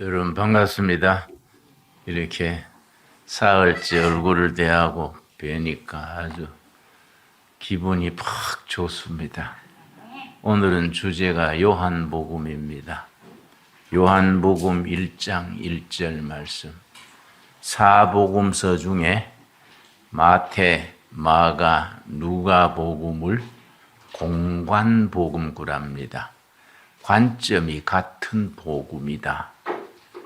여러분 반갑습니다. 이렇게 사흘째 얼굴을 대하고 뵈니까 아주 기분이 팍 좋습니다. 오늘은 주제가 요한복음입니다. 요한복음 1장 1절 말씀. 사복음서 중에 마태, 마가, 누가복음을 공관복음구랍니다. 관점이 같은 복음이다.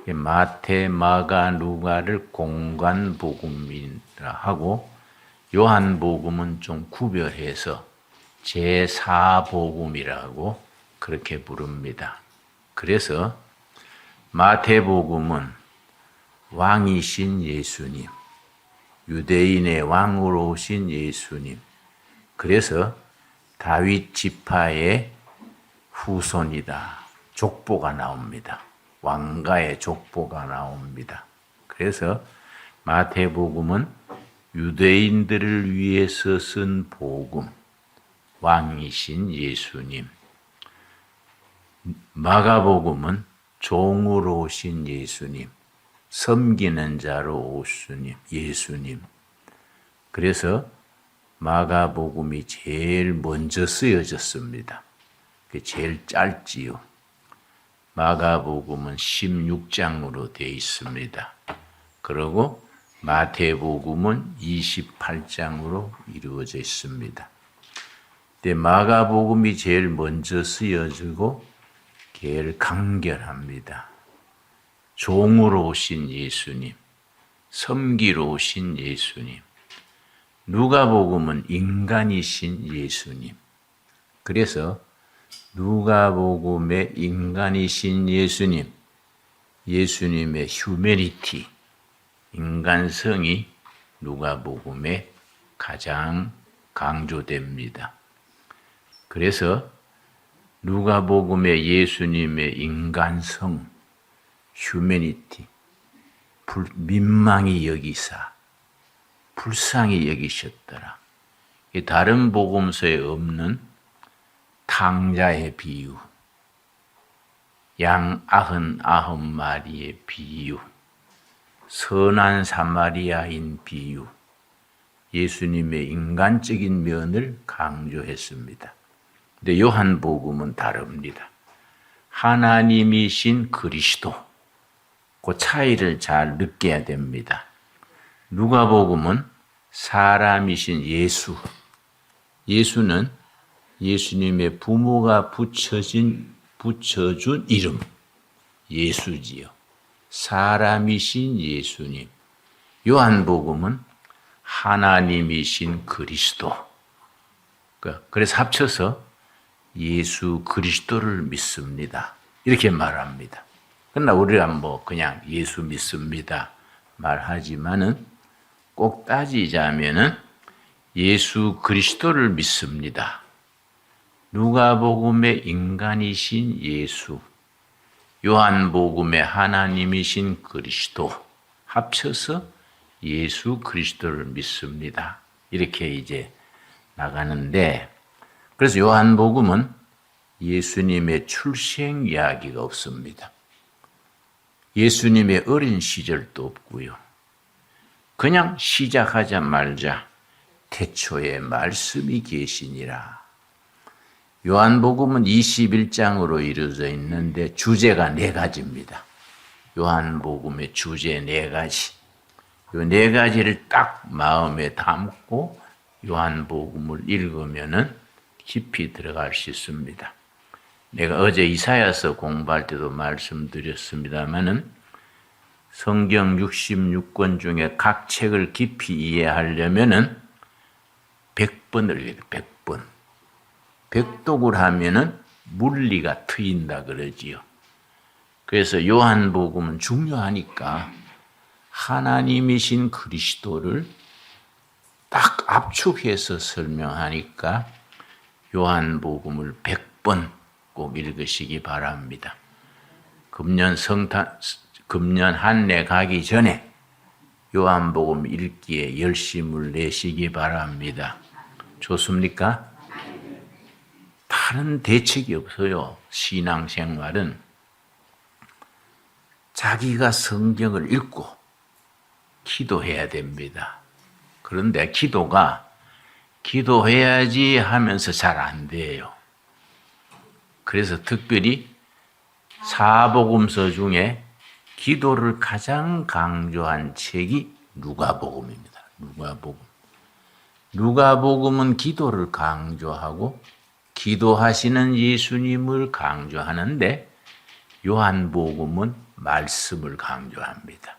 마태, 마가, 누가를 공관복음이라 하고 요한복음은 좀 구별해서 제4복음이라고 그렇게 부릅니다. 그래서 마태복음은 왕이신 예수님, 유대인의 왕으로 오신 예수님, 그래서 다윗 지파의 후손이다. 족보가 나옵니다. 왕가의 족보가 나옵니다. 그래서 마태복음은 유대인들을 위해서 쓴 복음, 왕이신 예수님. 마가복음은 종으로 오신 예수님, 섬기는 자로 오신 예수님. 그래서 마가복음이 제일 먼저 쓰여졌습니다. 제일 짧지요. 마가복음은 16장으로 되어 있습니다. 그리고 마태복음은 28장으로 이루어져 있습니다. 근데 마가복음이 제일 먼저 쓰여지고 제일 간결합니다. 종으로 오신 예수님, 섬기러 오신 예수님. 누가복음은 인간이신 예수님. 그래서 누가복음의 인간이신 예수님, 예수님의 휴메니티, 인간성이 누가복음에 가장 강조됩니다. 그래서 누가복음의 예수님의 인간성, 휴메니티, 민망히 여기사, 불쌍히 여기셨더라. 다른 복음서에 없는 탕자의 비유, 양 99마리의 비유, 선한 사마리아인 비유, 예수님의 인간적인 면을 강조했습니다. 근데 요한복음은 다릅니다. 하나님이신 그리스도, 그 차이를 잘 느껴야 됩니다. 누가복음은 사람이신 예수, 예수는 예수님의 부모가 붙여준 이름, 예수지요. 사람이신 예수님. 요한복음은 하나님이신 그리스도. 그래서 합쳐서 예수 그리스도를 믿습니다. 이렇게 말합니다. 그러나 우리가 그냥 예수 믿습니다 말하지만은 꼭 따지자면은 예수 그리스도를 믿습니다. 누가복음의 인간이신 예수, 요한복음의 하나님이신 그리스도 합쳐서 예수 그리스도를 믿습니다. 이렇게 이제 나가는데, 그래서 요한복음은 예수님의 출생 이야기가 없습니다. 예수님의 어린 시절도 없고요. 그냥 시작하자마자 태초에 말씀이 계시니라. 요한복음은 21장으로 이루어져 있는데 주제가 4가지입니다. 요한복음의 주제 4가지. 이 4가지를 딱 마음에 담고 요한복음을 읽으면은 깊이 들어갈 수 있습니다. 내가 어제 이사야서 공부할 때도 말씀드렸습니다만은 성경 66권 중에 각 책을 깊이 이해하려면은 100번을 읽어야 돼요. 100번. 백독을 하면은 물리가 트인다 그러지요. 그래서 요한복음은 중요하니까 하나님이신 그리스도를 딱 압축해서 설명하니까 요한복음을 100번 꼭 읽으시기 바랍니다. 금년 한해 가기 전에 요한복음 읽기에 열심을 내시기 바랍니다. 좋습니까? 다른 대책이 없어요. 신앙생활은 자기가 성경을 읽고 기도해야 됩니다. 그런데 기도가 기도해야지 하면서 잘 안 돼요. 그래서 특별히 사복음서 중에 기도를 가장 강조한 책이 누가복음입니다. 누가복음. 누가복음은 기도를 강조하고 기도하시는 예수님을 강조하는데 요한복음은 말씀을 강조합니다.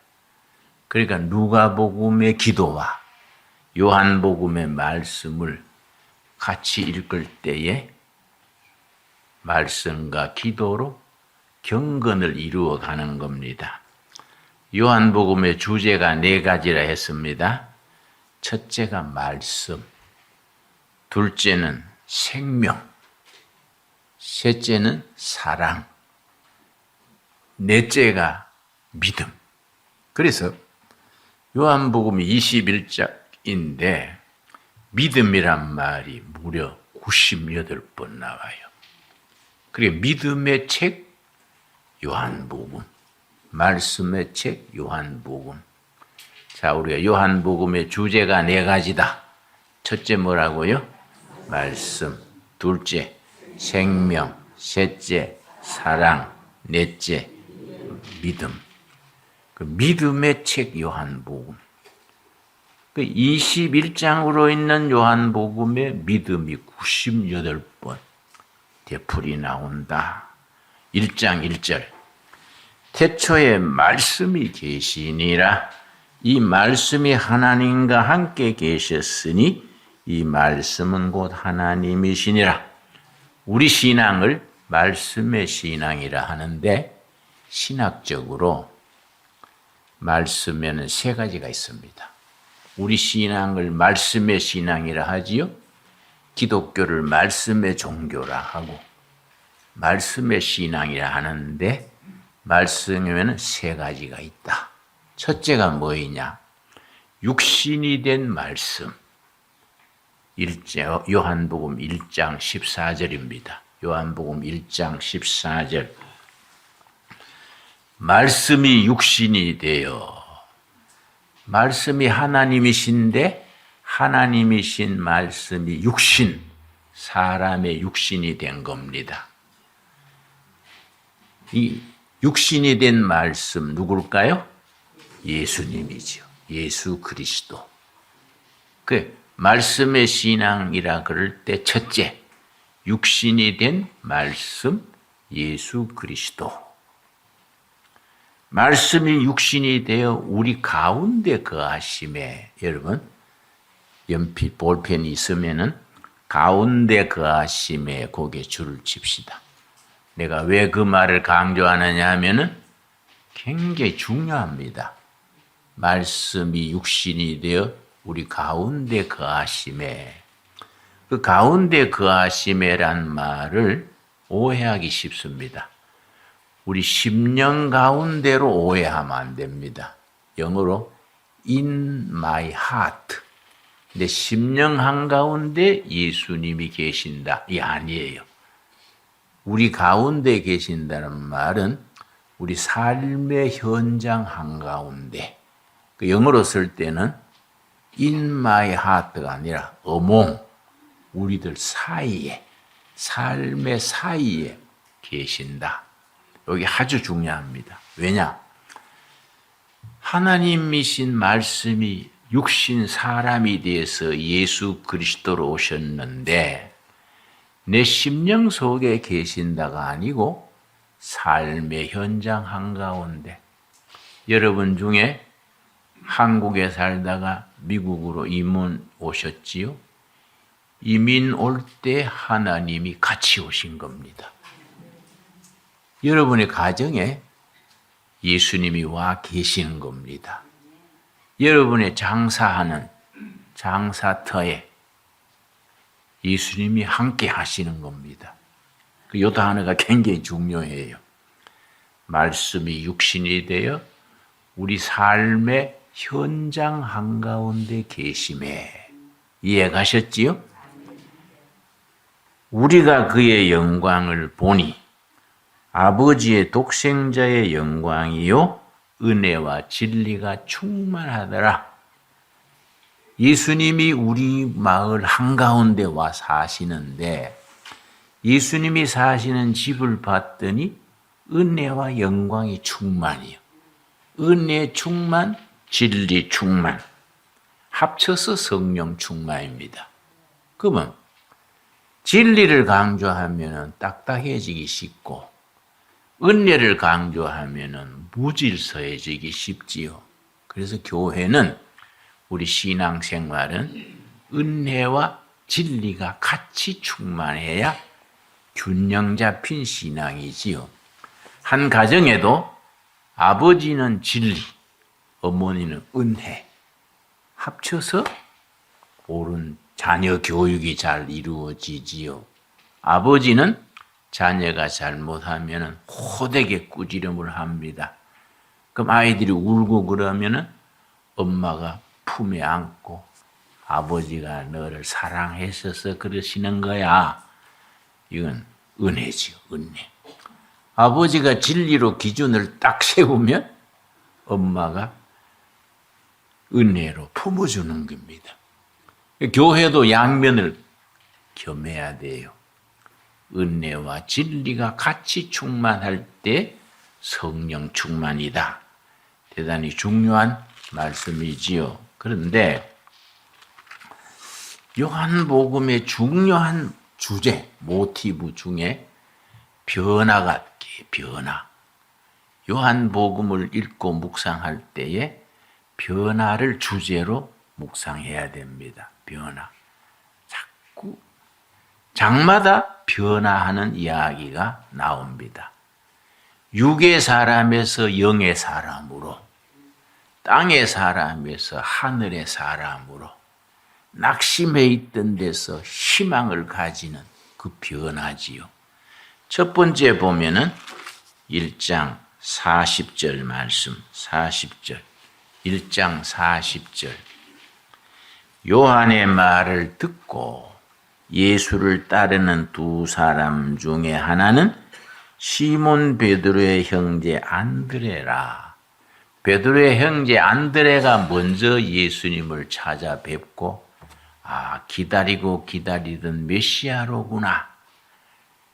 그러니까 누가복음의 기도와 요한복음의 말씀을 같이 읽을 때에 말씀과 기도로 경건을 이루어 가는 겁니다. 요한복음의 주제가 4가지라 했습니다. 첫째가 말씀, 둘째는 생명, 셋째는 사랑, 넷째가 믿음. 그래서 요한복음 21장인데 믿음이란 말이 무려 98번 나와요. 그리고 믿음의 책 요한복음, 말씀의 책 요한복음. 자, 우리가 요한복음의 주제가 4가지다. 첫째 뭐라고요? 말씀. 둘째 생명. 셋째 사랑. 넷째 믿음. 그 믿음의 책 요한복음. 그 21장으로 있는 요한복음의 믿음이 98번 되풀이 나온다. 1장 1절. 태초에 말씀이 계시니라. 이 말씀이 하나님과 함께 계셨으니 이 말씀은 곧 하나님이시니라. 우리 신앙을 말씀의 신앙이라 하는데 신학적으로 말씀에는 3가지가 있습니다. 우리 신앙을 말씀의 신앙이라 하지요. 기독교를 말씀의 종교라 하고 말씀의 신앙이라 하는데 말씀에는 3가지가 있다. 첫째가 뭐이냐? 육신이 된 말씀. 요한복음 1장 14절입니다. 요한복음 1장 14절. 말씀이 육신이 되어. 말씀이 하나님이신데 하나님이신 말씀이 육신, 사람의 육신이 된 겁니다. 이 육신이 된 말씀 누굴까요? 예수님이죠. 예수 그리스도. 그 말씀의 신앙이라 그럴 때 첫째, 육신이 된 말씀 예수 그리스도. 말씀이 육신이 되어 우리 가운데 거하심에, 여러분 연필 볼펜이 있으면은 가운데 거하심에 거기에 줄을 칩시다. 내가 왜 그 말을 강조하느냐 하면은 굉장히 중요합니다. 말씀이 육신이 되어 우리 가운데 거하심에, 그 가운데 거하심에란 말을 오해하기 쉽습니다. 우리 심령 가운데로 오해하면 안 됩니다. 영어로 in my heart. 내 심령 한가운데 예수님이 계신다. 이 아니에요. 우리 가운데 계신다는 말은 우리 삶의 현장 한가운데, 그 영어로 쓸 때는 in my heart가 아니라 among, 우리들 사이에, 삶의 사이에 계신다. 여기 아주 중요합니다. 왜냐? 하나님이신 말씀이 육신 사람이 되어서 예수 그리스도로 오셨는데 내 심령 속에 계신다가 아니고 삶의 현장 한가운데, 여러분 중에 한국에 살다가 미국으로 이민 오셨지요? 이민 올 때 하나님이 같이 오신 겁니다. 여러분의 가정에 예수님이 와 계시는 겁니다. 여러분의 장사하는 장사터에 예수님이 함께 하시는 겁니다. 요 단어가 굉장히 중요해요. 말씀이 육신이 되어 우리 삶의 현장 한가운데 계심에, 이해 가셨지요? 우리가 그의 영광을 보니 아버지의 독생자의 영광이요 은혜와 진리가 충만하더라. 예수님이 우리 마을 한가운데 와 사시는데 예수님이 사시는 집을 봤더니 은혜와 영광이 충만이요. 은혜 충만, 진리 충만. 합쳐서 성령 충만입니다. 그러면 진리를 강조하면 딱딱해지기 쉽고 은혜를 강조하면 무질서해지기 쉽지요. 그래서 교회는 우리 신앙생활은 은혜와 진리가 같이 충만해야 균형 잡힌 신앙이지요. 한 가정에도 아버지는 진리, 어머니는 은혜 합쳐서 옳은 자녀 교육이 잘 이루어지지요. 아버지는 자녀가 잘못하면 호되게 꾸지람을 합니다. 그럼 아이들이 울고 그러면 엄마가 품에 안고 아버지가 너를 사랑했어서 그러시는 거야. 이건 은혜지요, 은혜. 아버지가 진리로 기준을 딱 세우면 엄마가 은혜로 품어주는 겁니다. 교회도 양면을 겸해야 돼요. 은혜와 진리가 같이 충만할 때 성령 충만이다. 대단히 중요한 말씀이지요. 그런데 요한복음의 중요한 주제, 모티브 중에 변화가 변화. 요한복음을 읽고 묵상할 때에 변화를 주제로 묵상해야 됩니다. 변화. 자꾸 장마다 변화하는 이야기가 나옵니다. 육의 사람에서 영의 사람으로, 땅의 사람에서 하늘의 사람으로, 낙심해 있던 데서 희망을 가지는 그 변화지요. 첫 번째 보면은 1장 40절 말씀, 40절. 1장 40절. 요한의 말을 듣고 예수를 따르는 두 사람 중에 하나는 시몬 베드로의 형제 안드레라. 베드로의 형제 안드레가 먼저 예수님을 찾아뵙고 기다리고 기다리던 메시아로구나.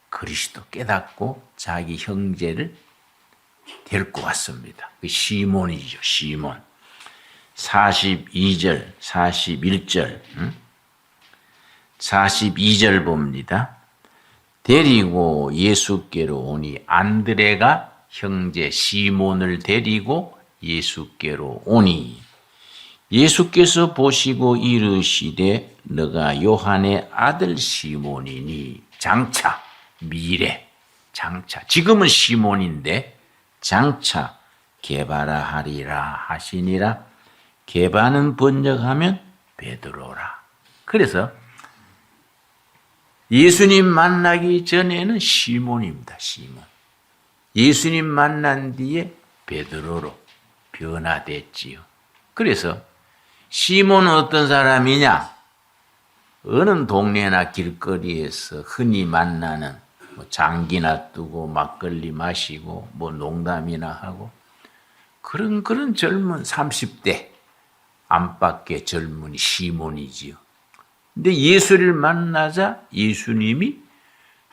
그리스도 깨닫고 자기 형제를 데리고 왔습니다. 그 시몬이죠, 시몬. 42절, 41절, 42절 봅니다. 데리고 예수께로 오니 안드레가 형제 시몬을 데리고 예수께로 오니 예수께서 보시고 이르시되 너가 요한의 아들 시몬이니 장차 미래 장차 지금은 시몬인데 장차 게바라 하리라 하시니라. 게바는 번역하면 베드로라. 그래서 예수님 만나기 전에는 시몬입니다. 시몬. 예수님 만난 뒤에 베드로로 변화됐지요. 그래서 시몬은 어떤 사람이냐? 어느 동네나 길거리에서 흔히 만나는 장기나 뜨고 막걸리 마시고 농담이나 하고 그런 젊은 30대 안팎의 젊은 시몬이지요. 근데 예수를 만나자 예수님이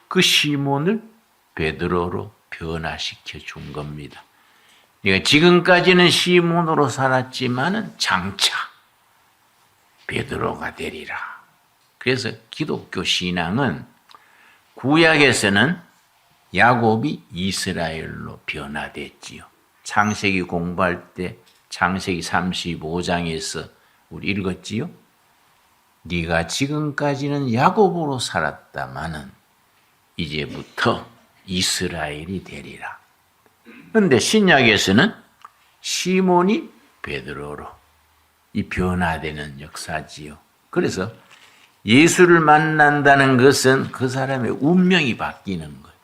그 시몬을 베드로로 변화시켜 준 겁니다. 그러니까 지금까지는 시몬으로 살았지만은 장차 베드로가 되리라. 그래서 기독교 신앙은 구약에서는 야곱이 이스라엘로 변화됐지요. 창세기 공부할 때 창세기 35장에서 우리 읽었지요. 네가 지금까지는 야곱으로 살았다마는 이제부터 이스라엘이 되리라. 그런데 신약에서는 시몬이 베드로로 이 변화되는 역사지요. 그래서 예수를 만난다는 것은 그 사람의 운명이 바뀌는 거예요.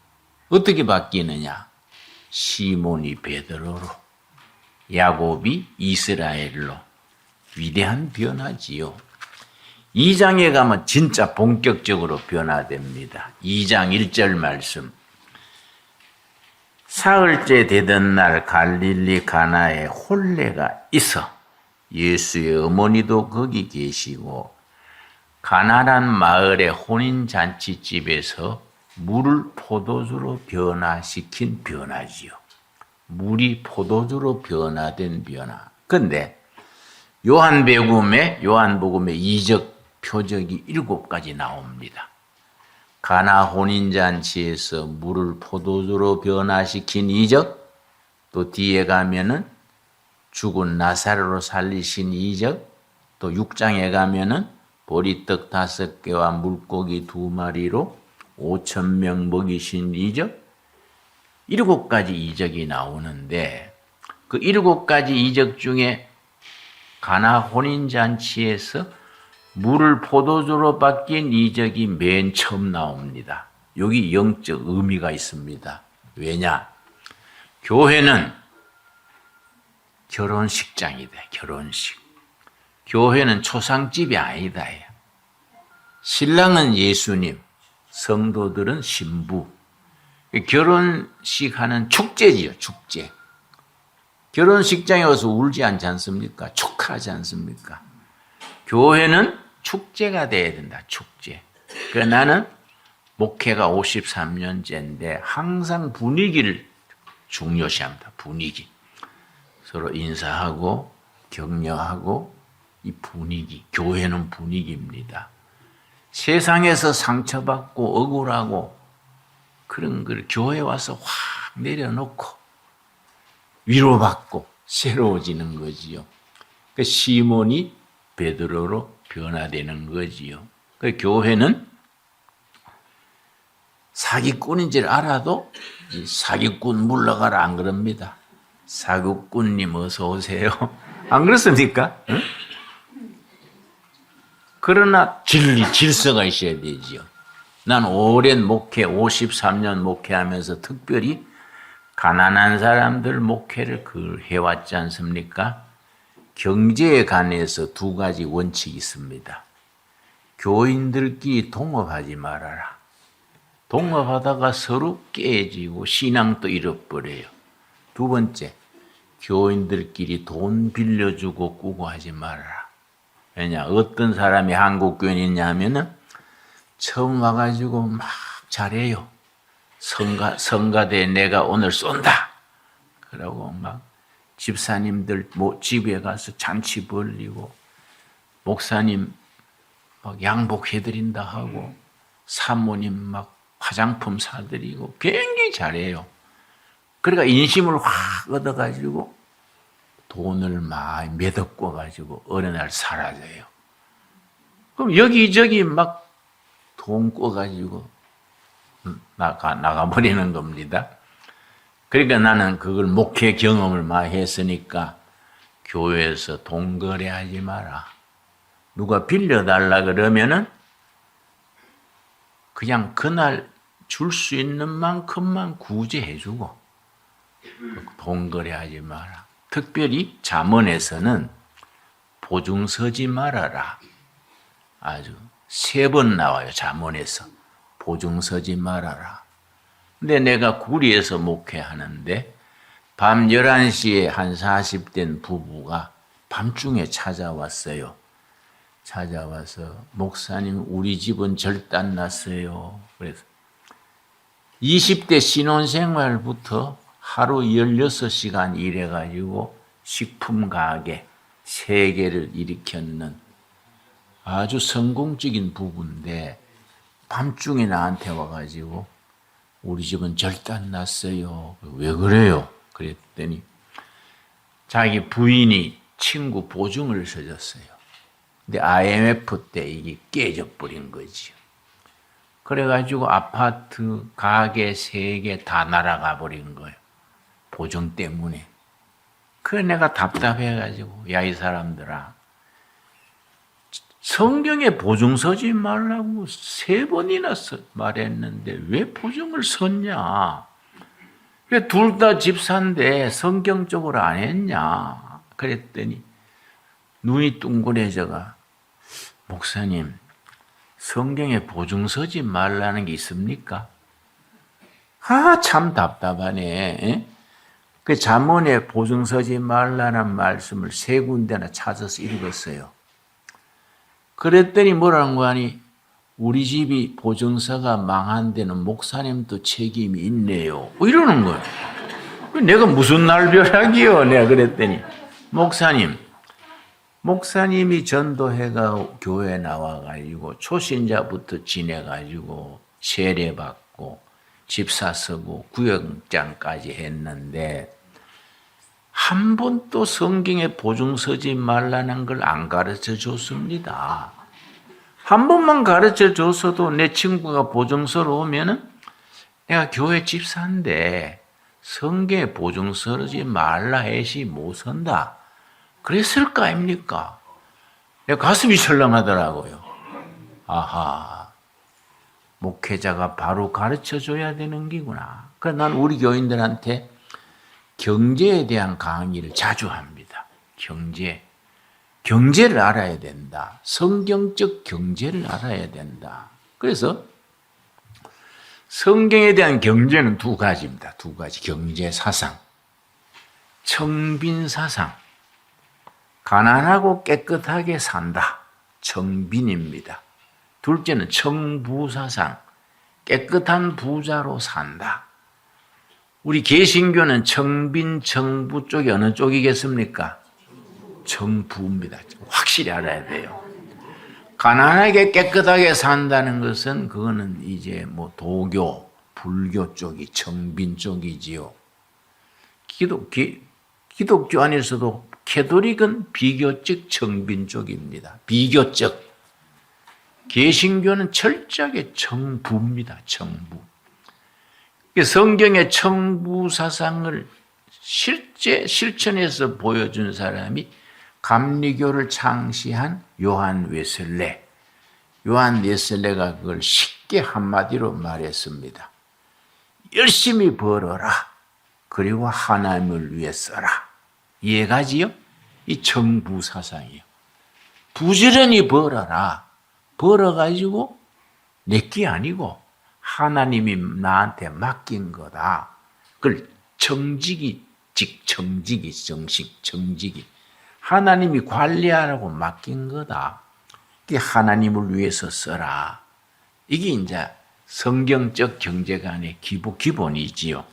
어떻게 바뀌느냐? 시몬이 베드로로, 야곱이 이스라엘로 위대한 변화지요. 2장에 가면 진짜 본격적으로 변화됩니다. 2장 1절 말씀. 사흘째 되던 날 갈릴리 가나에 혼례가 있어 예수의 어머니도 거기 계시고 가나란 마을의 혼인잔치집에서 물을 포도주로 변화시킨 변화지요. 물이 포도주로 변화된 변화. 근데 요한복음에 이적 표적이 7가지 나옵니다. 가나 혼인잔치에서 물을 포도주로 변화시킨 이적, 또 뒤에 가면은 죽은 나사로를 살리신 이적, 또 6장에 가면은 보리떡 5개와 물고기 2마리로 5,000명 먹이신 이적, 7가지 이적이 나오는데 그 7가지 이적 중에 가나 혼인잔치에서 물을 포도주로 바뀐 이적이 맨 처음 나옵니다. 여기 영적 의미가 있습니다. 왜냐? 교회는 결혼식장이다. 결혼식. 교회는 초상집이 아니다. 신랑은 예수님, 성도들은 신부. 결혼식 하는 축제지요. 축제. 결혼식장에 와서 울지 않지 않습니까? 축하하지 않습니까? 교회는 축제가 돼야 된다. 축제. 나는 목회가 53년째인데 항상 분위기를 중요시합니다. 분위기. 서로 인사하고 격려하고 이 분위기. 교회는 분위기입니다. 세상에서 상처받고 억울하고 그런 걸 교회 와서 확 내려놓고 위로받고 새로워지는 거지요. 시몬이 베드로로 변화되는 거지요. 교회는 사기꾼인 줄 알아도 사기꾼 물러가라 안 그럽니다. 사기꾼님 어서 오세요. 안 그렇습니까? 응? 그러나 질서가 있어야 되지요. 난 오랜 목회, 53년 목회하면서 특별히 가난한 사람들 목회를 해왔지 않습니까? 경제에 관해서 2가지 원칙이 있습니다. 교인들끼리 동업하지 말아라. 동업하다가 서로 깨지고 신앙도 잃어버려요. 2번째, 교인들끼리 돈 빌려주고 꾸고 하지 말아라. 왜냐? 어떤 사람이 한국 교인이냐 하면은 처음 와가지고 막 잘해요. 성가대에 내가 오늘 쏜다. 그러고 막 집사님들 집에 가서 잔치 벌리고 목사님 막 양복해드린다 하고 사모님 막 화장품 사드리고 굉장히 잘해요. 그러니까 인심을 확 얻어가지고 돈을 많이 매덕꿔가지고 어느 날 사라져요. 그럼 여기저기 막 돈 꿔가지고 나가버리는 겁니다. 그러니까 나는 그걸 목회 경험을 많이 했으니까 교회에서 돈 거래하지 마라. 누가 빌려달라 그러면은 그냥 그날 줄 수 있는 만큼만 구제해주고 돈 거래하지 마라. 특별히 잠언에서는 보증 서지 말아라. 아주 3번 나와요. 잠언에서. 보증 서지 말아라. 근데 내가 구리에서 목회하는데 밤 11시에 한 40된 부부가 밤중에 찾아왔어요. 찾아와서 목사님 우리 집은 절단 났어요. 그래서 20대 신혼생활부터 하루 16시간 일해가지고 식품 가게 3개를 일으켰는 아주 성공적인 부부인데 밤중에 나한테 와가지고 우리 집은 절단 났어요. 왜 그래요? 그랬더니 자기 부인이 친구 보증을 서줬어요. 근데 IMF 때 이게 깨져버린 거지요. 그래가지고 아파트, 가게 3개 다 날아가 버린 거예요. 보증 때문에. 그래 내가 답답해가지고 야 이 사람들아 성경에 보증 서지 말라고 3번이나 말했는데 왜 보증을 섰냐? 왜 둘 다 집사인데 성경적으로 안 했냐? 그랬더니 눈이 둥그레져가 목사님 성경에 보증 서지 말라는 게 있습니까? 참 답답하네. 그 잠언에 보증 서지 말라는 말씀을 3군데나 찾아서 읽었어요. 그랬더니 뭐라는 거 아니? 우리 집이 보증서가 망한 데는 목사님도 책임이 있네요. 이러는 거예요. 내가 무슨 날벼락이요? 내가 그랬더니 목사님이 전도회가 교회에 나와가지고 초신자부터 지내가지고 세례받고 집사 서고 구역장까지 했는데 한 번도 성경에 보증 서지 말라는 걸 안 가르쳐 줬습니다. 한 번만 가르쳐 줬어도 내 친구가 보증서로 오면은 내가 교회 집사인데 성경에 보증 서지 말라 해시 못 선다. 그랬을 거 아닙니까? 내 가슴이 철렁하더라고요. 아하, 목회자가 바로 가르쳐 줘야 되는 기구나. 그래서 난 우리 교인들한테 경제에 대한 강의를 자주 합니다. 경제를 알아야 된다. 성경적 경제를 알아야 된다. 그래서 성경에 대한 경제는 2가지입니다. 2가지 경제 사상. 청빈 사상. 가난하고 깨끗하게 산다. 청빈입니다. 둘째는 청부 사상. 깨끗한 부자로 산다. 우리 개신교는 청빈, 청부 쪽이 어느 쪽이겠습니까? 청부입니다. 확실히 알아야 돼요. 가난하게 깨끗하게 산다는 것은 그거는 이제 뭐 도교, 불교 쪽이 청빈 쪽이지요. 기독교 안에서도 캐톨릭은 비교적 청빈 쪽입니다. 비교적. 개신교는 철저하게 청부입니다. 청부. 성경의 청부 사상을 실천해서 보여준 사람이 감리교를 창시한 요한 웨슬레. 요한 웨슬레가 그걸 쉽게 한마디로 말했습니다. 열심히 벌어라. 그리고 하나님을 위해 써라. 이해가지요? 이 청부 사상이요. 부지런히 벌어라. 벌어가지고 내게 아니고 하나님이 나한테 맡긴 거다. 그걸 정직이 하나님이 관리하라고 맡긴 거다. 이게 하나님을 위해서 써라. 이게 이제 성경적 경제관의 기본이지요.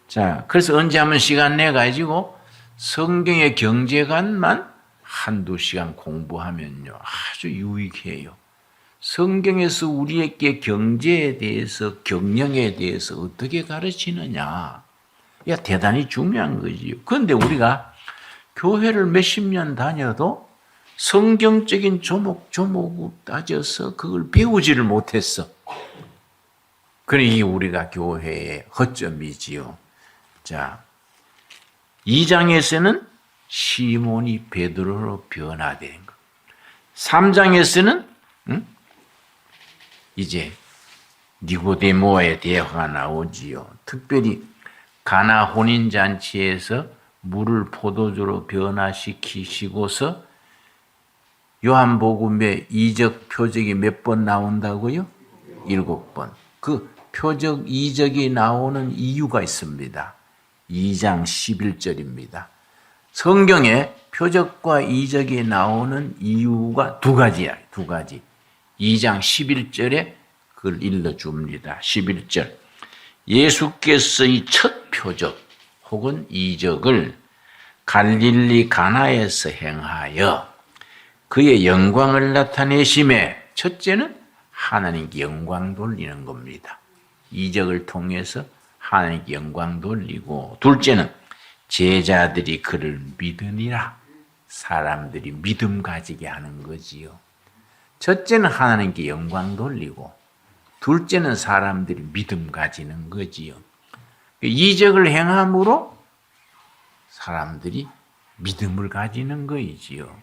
자, 그래서 언제 한번 시간 내가지고 성경의 경제관만 1-2시간 공부하면요. 아주 유익해요. 성경에서 우리에게 경제에 대해서, 경영에 대해서 어떻게 가르치느냐. 이게 대단히 중요한 거지요. 그런데 우리가 교회를 몇십 년 다녀도 성경적인 조목조목을 따져서 그걸 배우지를 못했어. 그러니 우리가 교회의 허점이지요. 자, 2장에서는 시몬이 베드로로 변화된 것. 3장에서는 이제 니고데모와의 대화가 나오지요. 특별히 가나 혼인잔치에서 물을 포도주로 변화시키시고서 요한복음에 이적 표적이 몇 번 나온다고요? 7번. 그 표적 이적이 나오는 이유가 있습니다. 2장 11절입니다. 성경에 표적과 이적이 나오는 이유가 2가지야. 2가지. 2장 11절에 그걸 일러줍니다. 11절. 예수께서 이 첫 표적 혹은 이적을 갈릴리 가나에서 행하여 그의 영광을 나타내심에 첫째는 하나님께 영광 돌리는 겁니다. 이적을 통해서 하나님께 영광 돌리고, 둘째는 제자들이 그를 믿으니라. 사람들이 믿음 가지게 하는 거지요. 첫째는 하나님께 영광 돌리고, 둘째는 사람들이 믿음 가지는 거지요. 이적을 행함으로 사람들이 믿음을 가지는 거이지요.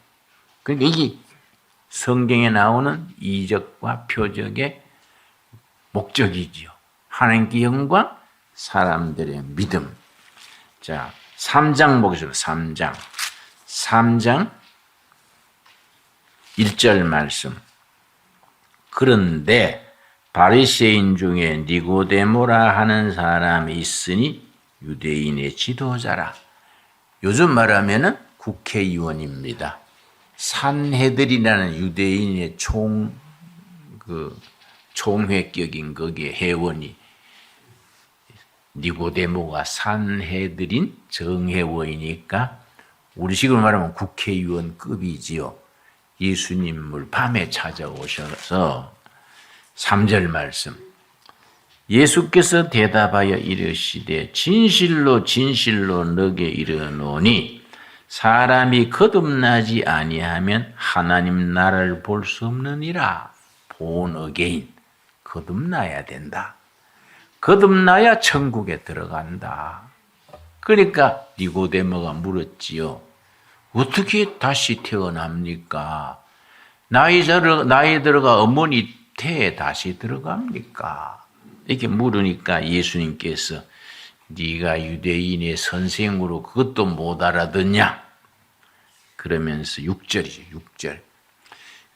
그러니까 이게 성경에 나오는 이적과 표적의 목적이지요. 하나님께 영광, 사람들의 믿음. 자, 3장 보겠습니다. 3장 1절 말씀. 그런데 바리새인 중에 니고데모라 하는 사람이 있으니 유대인의 지도자라. 요즘 말하면은 국회의원입니다. 산헤드린이라는 유대인의 총회격인 거기에 회원이 니고데모가 산헤드린 정회원이니까 우리식으로 말하면 국회의원급이지요. 예수님을 밤에 찾아오셔서 3절 말씀. 예수께서 대답하여 이르시되 진실로 진실로 너게 이르노니 사람이 거듭나지 아니하면 하나님 나라를 볼 수 없느니라. born again. 거듭나야 된다. 거듭나야 천국에 들어간다. 그러니까 니고데모가 물었지요. 어떻게 다시 태어납니까? 나이 들어가 어머니 태에 다시 들어갑니까? 이렇게 물으니까 예수님께서 네가 유대인의 선생으로 그것도 못 알아듣냐? 그러면서 6절이죠. 6절.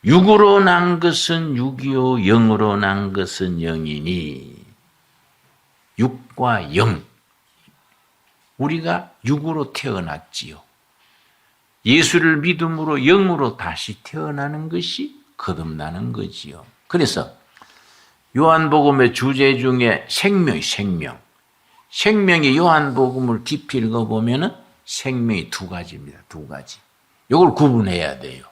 육으로 난 것은 육이요 영으로 난 것은 영이니 육과 영. 우리가 육으로 태어났지요. 예수를 믿음으로 영으로 다시 태어나는 것이 거듭나는 거지요. 그래서 요한복음의 주제 중에 생명. 생명이 요한복음을 깊이 읽어보면 생명이 두 가지입니다. 두 가지. 이걸 구분해야 돼요.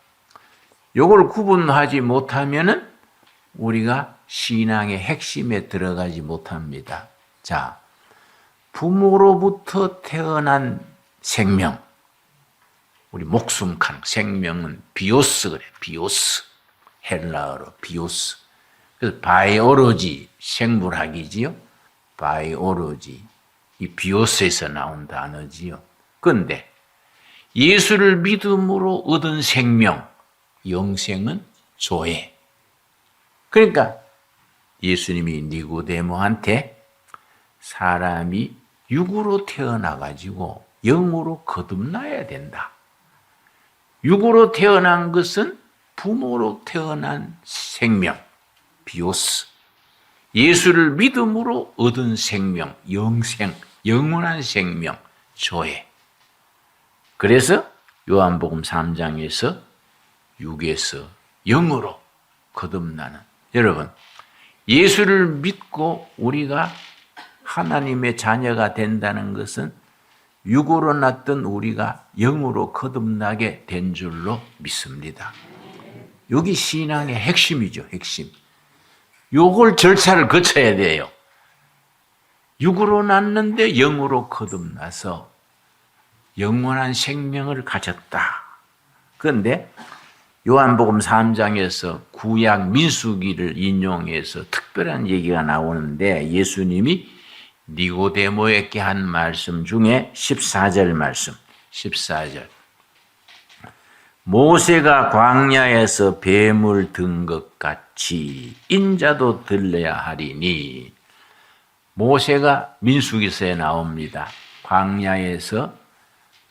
이걸 구분하지 못하면 우리가 신앙의 핵심에 들어가지 못합니다. 자, 부모로부터 태어난 생명. 우리 목숨 칸 생명은 비오스 그래. 비오스. 헬라어로 비오스. 그래서 바이오로지 생물학이지요. 바이오로지. 이 비오스에서 나온 단어지요. 그런데 예수를 믿음으로 얻은 생명, 영생은 조회. 그러니까 예수님이 니고데모한테 사람이 육으로 태어나가지고 영으로 거듭나야 된다. 육으로 태어난 것은 부모로 태어난 생명, 비오스. 예수를 믿음으로 얻은 생명, 영생, 영원한 생명, 조회. 그래서 요한복음 3장에서 육에서 영으로 거듭나는. 여러분, 예수를 믿고 우리가 하나님의 자녀가 된다는 것은 육으로 났던 우리가 영으로 거듭나게 된 줄로 믿습니다. 여기 신앙의 핵심이죠, 핵심. 요걸 절차를 거쳐야 돼요. 육으로 났는데 영으로 거듭나서 영원한 생명을 가졌다. 그런데 요한복음 3장에서 구약 민수기를 인용해서 특별한 얘기가 나오는데 예수님이 니고데모에게 한 말씀 중에 14절 말씀, 14절. 모세가 광야에서 뱀을 든 것 같이 인자도 들려야 하리니. 모세가 민수기서에 나옵니다. 광야에서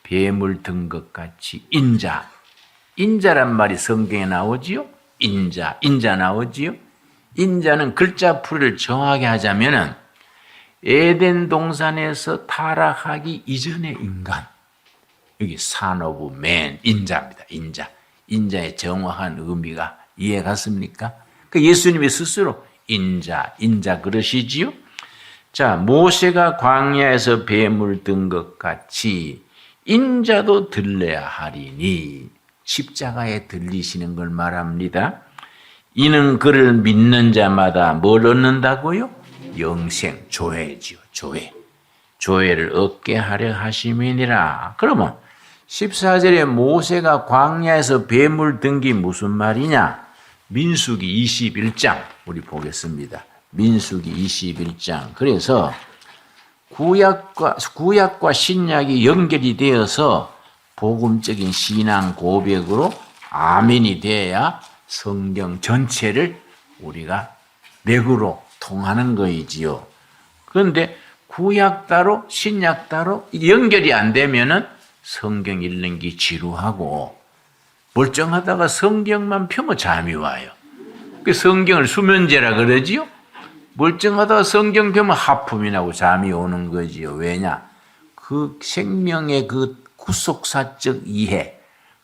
뱀을 든 것 같이 인자란 말이 성경에 나오지요. 인자 나오지요. 인자는 글자 풀이를 정확히 하자면은 에덴 동산에서 타락하기 이전의 인간. 여기 son of man, 인자입니다. 인자의 정확한 의미가 이해 갔습니까? 그 예수님이 스스로 인자 그러시지요. 자, 모세가 광야에서 뱀을 든 것 같이 인자도 들려야 하리니. 십자가에 들리시는 걸 말합니다. 이는 그를 믿는 자마다 뭘 얻는다고요? 영생, 조회지요. 조회를 얻게 하려 하심이니라. 그러면 14절에 모세가 광야에서 뱀을 든 게 무슨 말이냐? 민수기 21장 우리 보겠습니다. 민수기 21장. 그래서 구약과 신약이 연결이 되어서 복음적인 신앙 고백으로 아멘이 돼야 성경 전체를 우리가 맥으로 통하는 거이지요. 그런데 구약 따로 신약 따로 연결이 안 되면은 성경 읽는 게 지루하고 멀쩡하다가 성경만 펴면 잠이 와요. 그 성경을 수면제라 그러지요. 멀쩡하다가 성경 펴면 하품이 나고 잠이 오는 거지요. 왜냐? 그 생명의 그 구속사적 이해,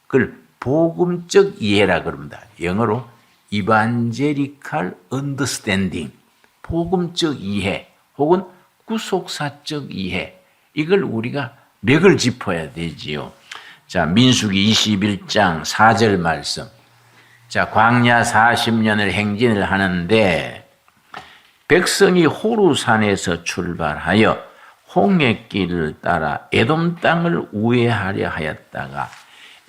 그걸 복음적 이해라 그럽니다. 영어로 Evangelical Understanding, 복음적 이해 혹은 구속사적 이해, 이걸 우리가 맥을 짚어야 되지요. 자, 민수기 21장 4절 말씀. 자, 광야 40년을 행진을 하는데 백성이 호루산에서 출발하여 홍해길을 따라 에돔 땅을 우회하려 하였다가,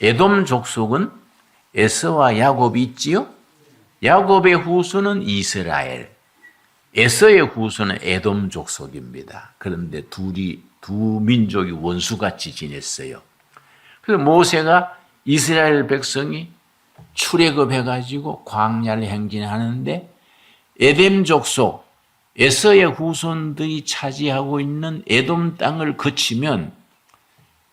에돔 족속은 에서와 야곱이 있지요. 야곱의 후손은 이스라엘, 에서의 후손은 에돔 족속입니다. 그런데 두 민족이 원수같이 지냈어요. 그래서 모세가 이스라엘 백성이 출애굽해가지고 광야를 행진하는데 에돔 족속, 에서의 후손들이 차지하고 있는 에돔 땅을 거치면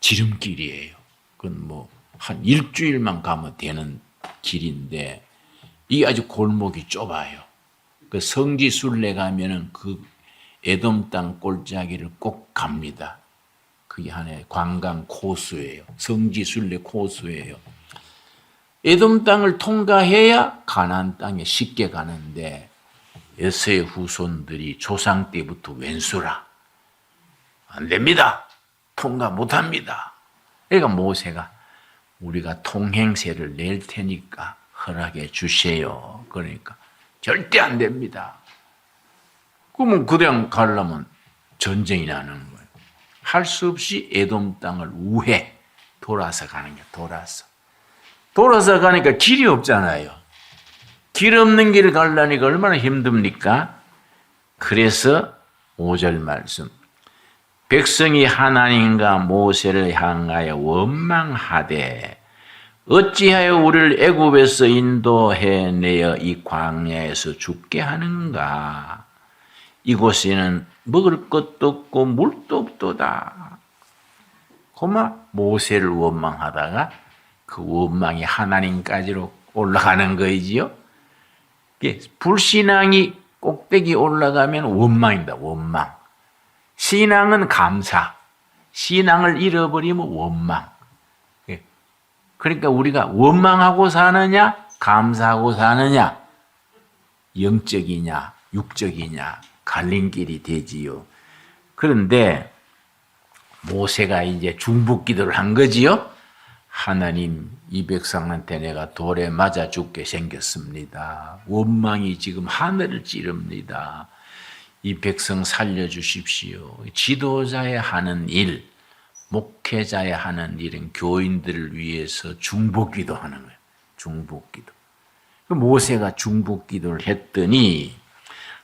지름길이에요. 그건 뭐 한 일주일만 가면 되는 길인데 이게 아주 골목이 좁아요. 그 성지순례 가면은 그 에돔 땅 골짜기를 꼭 갑니다. 그게 하나의 관광 코스예요. 성지순례 코스예요. 에돔 땅을 통과해야 가나안 땅에 쉽게 가는데 에서의 후손들이 조상 때부터 왼수라. 안 됩니다. 통과 못합니다. 그러니까 모세가 우리가 통행세를 낼 테니까 허락해 주세요. 그러니까 절대 안 됩니다. 그러면 그냥 가려면 전쟁이 나는 거예요. 할 수 없이 에돔 땅을 우회, 돌아서 가는 거예요. 돌아서 가니까 길이 없잖아요. 길 없는 길을 가려니까 얼마나 힘듭니까? 그래서 5절 말씀. 백성이 하나님과 모세를 향하여 원망하되 어찌하여 우리를 애굽에서 인도해내어 이 광야에서 죽게 하는가? 이곳에는 먹을 것도 없고 물도 없도다. 고마 모세를 원망하다가 그 원망이 하나님까지로 올라가는 거이지요. 불신앙이 꼭대기 올라가면 원망입니다. 원망. 신앙은 감사. 신앙을 잃어버리면 원망. 그러니까 우리가 원망하고 사느냐, 감사하고 사느냐, 영적이냐, 육적이냐, 갈림길이 되지요. 그런데 모세가 이제 중복 기도를 한 거지요. 하나님, 이 백성한테 내가 돌에 맞아 죽게 생겼습니다. 원망이 지금 하늘을 찌릅니다. 이 백성 살려주십시오. 지도자의 하는 일, 목회자의 하는 일은 교인들을 위해서 중복기도 하는 거예요. 중복기도. 모세가 중복기도를 했더니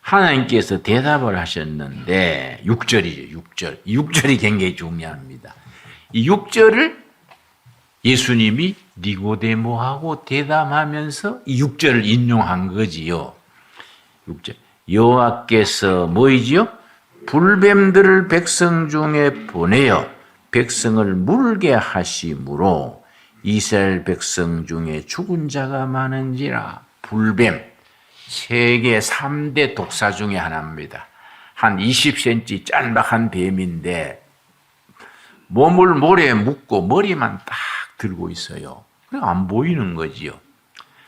하나님께서 대답을 하셨는데 6절이죠. 6절. 6절이 굉장히 중요합니다. 이 6절을 예수님이 니고데모하고 대담하면서 이 6절을 인용한 거지요. 6절. 여호와께서 뭐이지요? 불뱀들을 백성 중에 보내어 백성을 물게 하심으로 이스라엘 백성 중에 죽은 자가 많은지라. 불뱀, 세계 3대 독사 중에 하나입니다. 한 20cm 짤막한 뱀인데 몸을 모래에 묶고 머리만 딱 들고 있어요. 그래 안 보이는 거지요.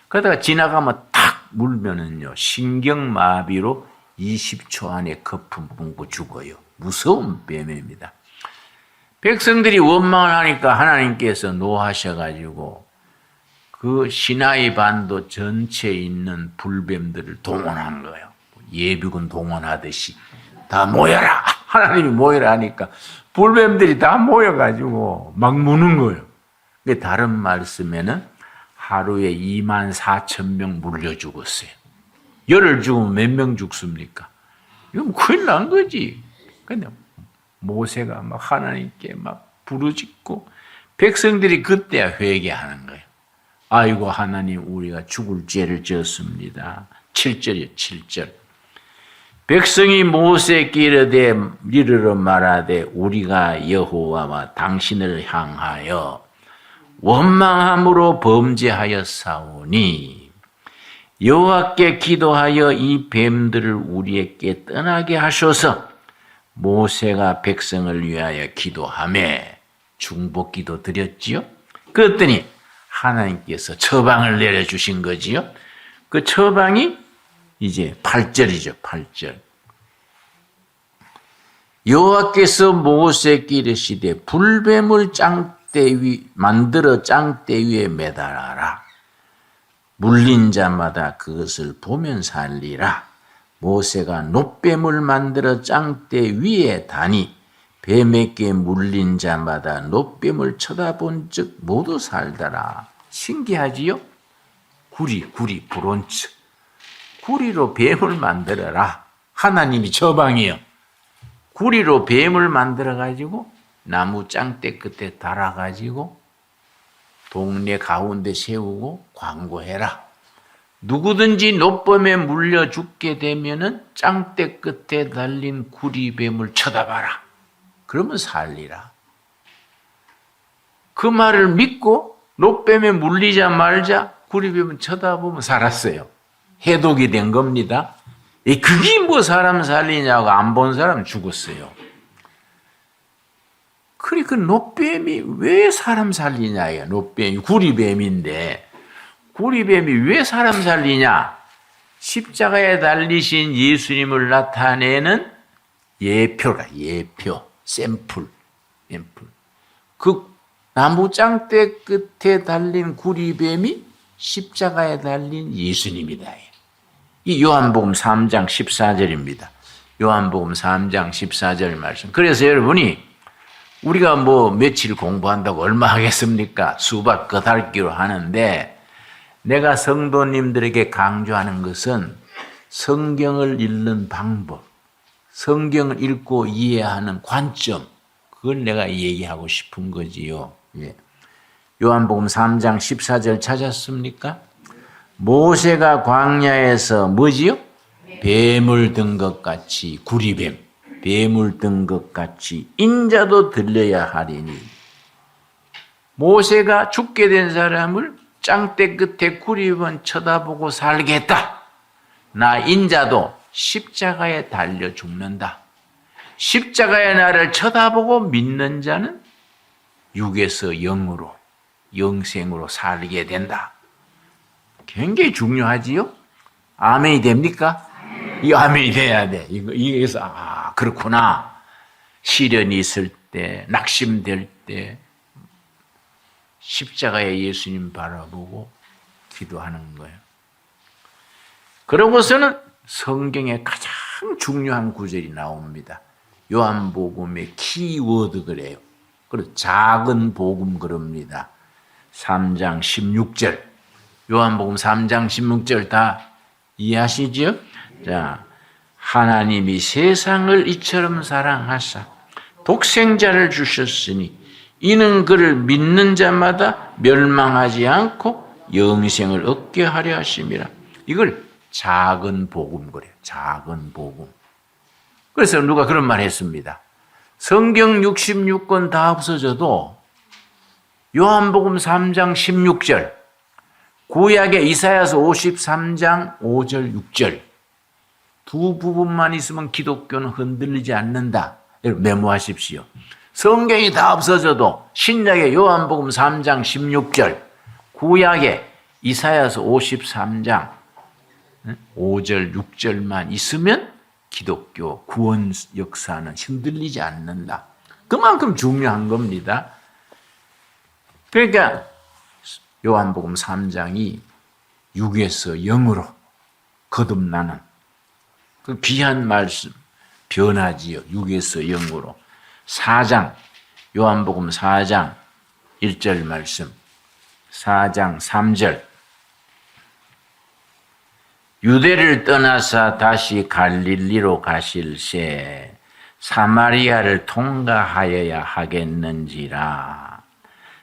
그러다가 지나가면 탁 물면은요, 신경마비로 20초 안에 거품 뿜고 죽어요. 무서운 뱀입니다. 백성들이 원망을 하니까 하나님께서 노하셔가지고 그 시나이 반도 전체에 있는 불뱀들을 동원한 거예요. 예비군 동원하듯이 다 모여라. 하나님이 모여라 하니까 불뱀들이 다 모여가지고 막 무는 거예요. 다른 말씀에는 하루에 24,000명 물려 죽었어요. 열을 죽으면 몇 명 죽습니까? 이건 큰일 난 거지. 근데 모세가 막 하나님께 막 부르짖고 백성들이 그때야 회개하는 거예요. 아이고 하나님, 우리가 죽을 죄를 지었습니다. 7절이요. 7절. 백성이 모세께 이르러 말하되 우리가 여호와와 당신을 향하여 원망함으로 범죄하였사오니 여호와께 기도하여 이 뱀들을 우리에게 떠나게 하셔서 모세가 백성을 위하여 기도하며 중보기도 드렸지요. 그랬더니 하나님께서 처방을 내려주신 거지요. 그 처방이 이제 8절이죠. 8절. 여호와께서 모세에게 이르시되 불뱀을 만들어 짱대 위에 매달아라. 물린 자마다 그것을 보면 살리라. 모세가 놋뱀을 만들어 짱대 위에 다니 뱀에게 물린 자마다 놋뱀을 쳐다본 즉 모두 살더라. 신기하지요? 구리, 브론즈. 구리로 뱀을 만들어라. 하나님이 처방이요. 구리로 뱀을 만들어가지고 나무 짱대 끝에 달아가지고 동네 가운데 세우고 광고해라. 누구든지 놋뱀에 물려 죽게 되면은 짱대 끝에 달린 구리뱀을 쳐다봐라. 그러면 살리라. 그 말을 믿고 놋뱀에 물리자 말자 구리뱀을 쳐다보면 살았어요. 해독이 된 겁니다. 그게 뭐 사람 살리냐고 안 본 사람 죽었어요. 그러니까 놋뱀이 왜 사람 살리냐예요. 놋뱀이 구리뱀인데 구리뱀이 왜 사람 살리냐? 십자가에 달리신 예수님을 나타내는 예표, 샘플. 그 나무 짱대 끝에 달린 구리뱀이 십자가에 달린 예수님이다. 이 요한복음 3장 14절입니다. 요한복음 3장 14절 말씀. 그래서 여러분이 우리가 뭐 며칠 공부한다고 얼마 하겠습니까? 수박 겉핥기로 하는데 내가 성도님들에게 강조하는 것은 성경을 읽는 방법, 성경을 읽고 이해하는 관점, 그걸 내가 얘기하고 싶은 거지요. 예. 요한복음 3장 14절 찾았습니까? 모세가 광야에서 뭐지요? 뱀을 든 것 같이, 구리뱀, 뱀을 든 것 같이 인자도 들려야 하리니. 모세가 죽게 된 사람을 짱대 끝에 구리뱀 쳐다보고 살겠다. 나 인자도 십자가에 달려 죽는다. 십자가의 나를 쳐다보고 믿는 자는 육에서 영으로, 영생으로 살게 된다. 굉장히 중요하지요? 아멘이 됩니까? 이 아멘이 돼야 돼. 이게서, 그렇구나. 시련이 있을 때, 낙심될 때, 십자가에 예수님 바라보고 기도하는 거예요. 그러고서는 성경에 가장 중요한 구절이 나옵니다. 요한복음의 키워드 그래요. 그리고 작은 복음 그럽니다. 3장 16절. 요한복음 3장 16절 다 이해하시죠? 자, 하나님이 세상을 이처럼 사랑하사 독생자를 주셨으니 이는 그를 믿는 자마다 멸망하지 않고 영생을 얻게 하려 하심이라. 이걸 작은 복음 그래요. 작은 복음. 그래서 누가 그런 말 했습니다. 성경 66권 다 없어져도 요한복음 3장 16절, 구약의 이사야서 53장 5절 6절 두 부분만 있으면 기독교는 흔들리지 않는다. 여러분 메모하십시오. 성경이 다 없어져도 신약의 요한복음 3장 16절, 구약의 이사야서 53장 5절 6절만 있으면 기독교 구원 역사는 흔들리지 않는다. 그만큼 중요한 겁니다. 그러니까 요한복음 3장이 6에서 0으로 거듭나는 그 귀한 말씀, 변하지요. 6에서 0으로. 4장, 요한복음 4장 1절 말씀, 4장 3절. 유대를 떠나사 다시 갈릴리로 가실새 사마리아를 통과하여야 하겠는지라.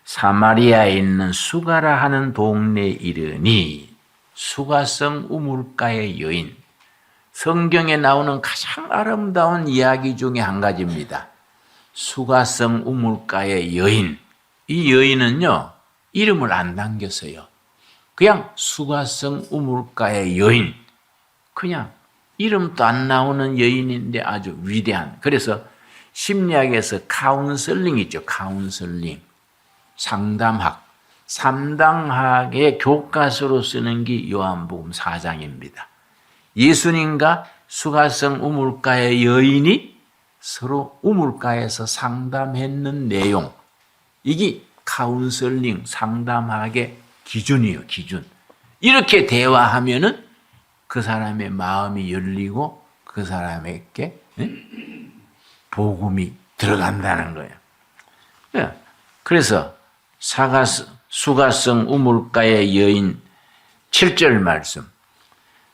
사마리아에 있는 수가라 하는 동네에 이르니, 수가성 우물가의 여인. 성경에 나오는 가장 아름다운 이야기 중에 한 가지입니다. 수가성 우물가의 여인. 이 여인은요, 이름을 안 남겼어요. 그냥 수가성 우물가의 여인, 그냥 이름도 안 나오는 여인인데 아주 위대한. 그래서 심리학에서 카운슬링 있죠. 카운슬링, 상담학, 상담학의 교과서로 쓰는 게 요한복음 4장입니다. 예수님과 수가성 우물가의 여인이 서로 우물가에서 상담했는 내용, 이게 카운슬링, 상담학의 기준이에요. 기준. 이렇게 대화하면은 그 사람의 마음이 열리고 그 사람에게 복음이 들어간다는 거예요. 그래서 수가성 우물가의 여인 7절 말씀.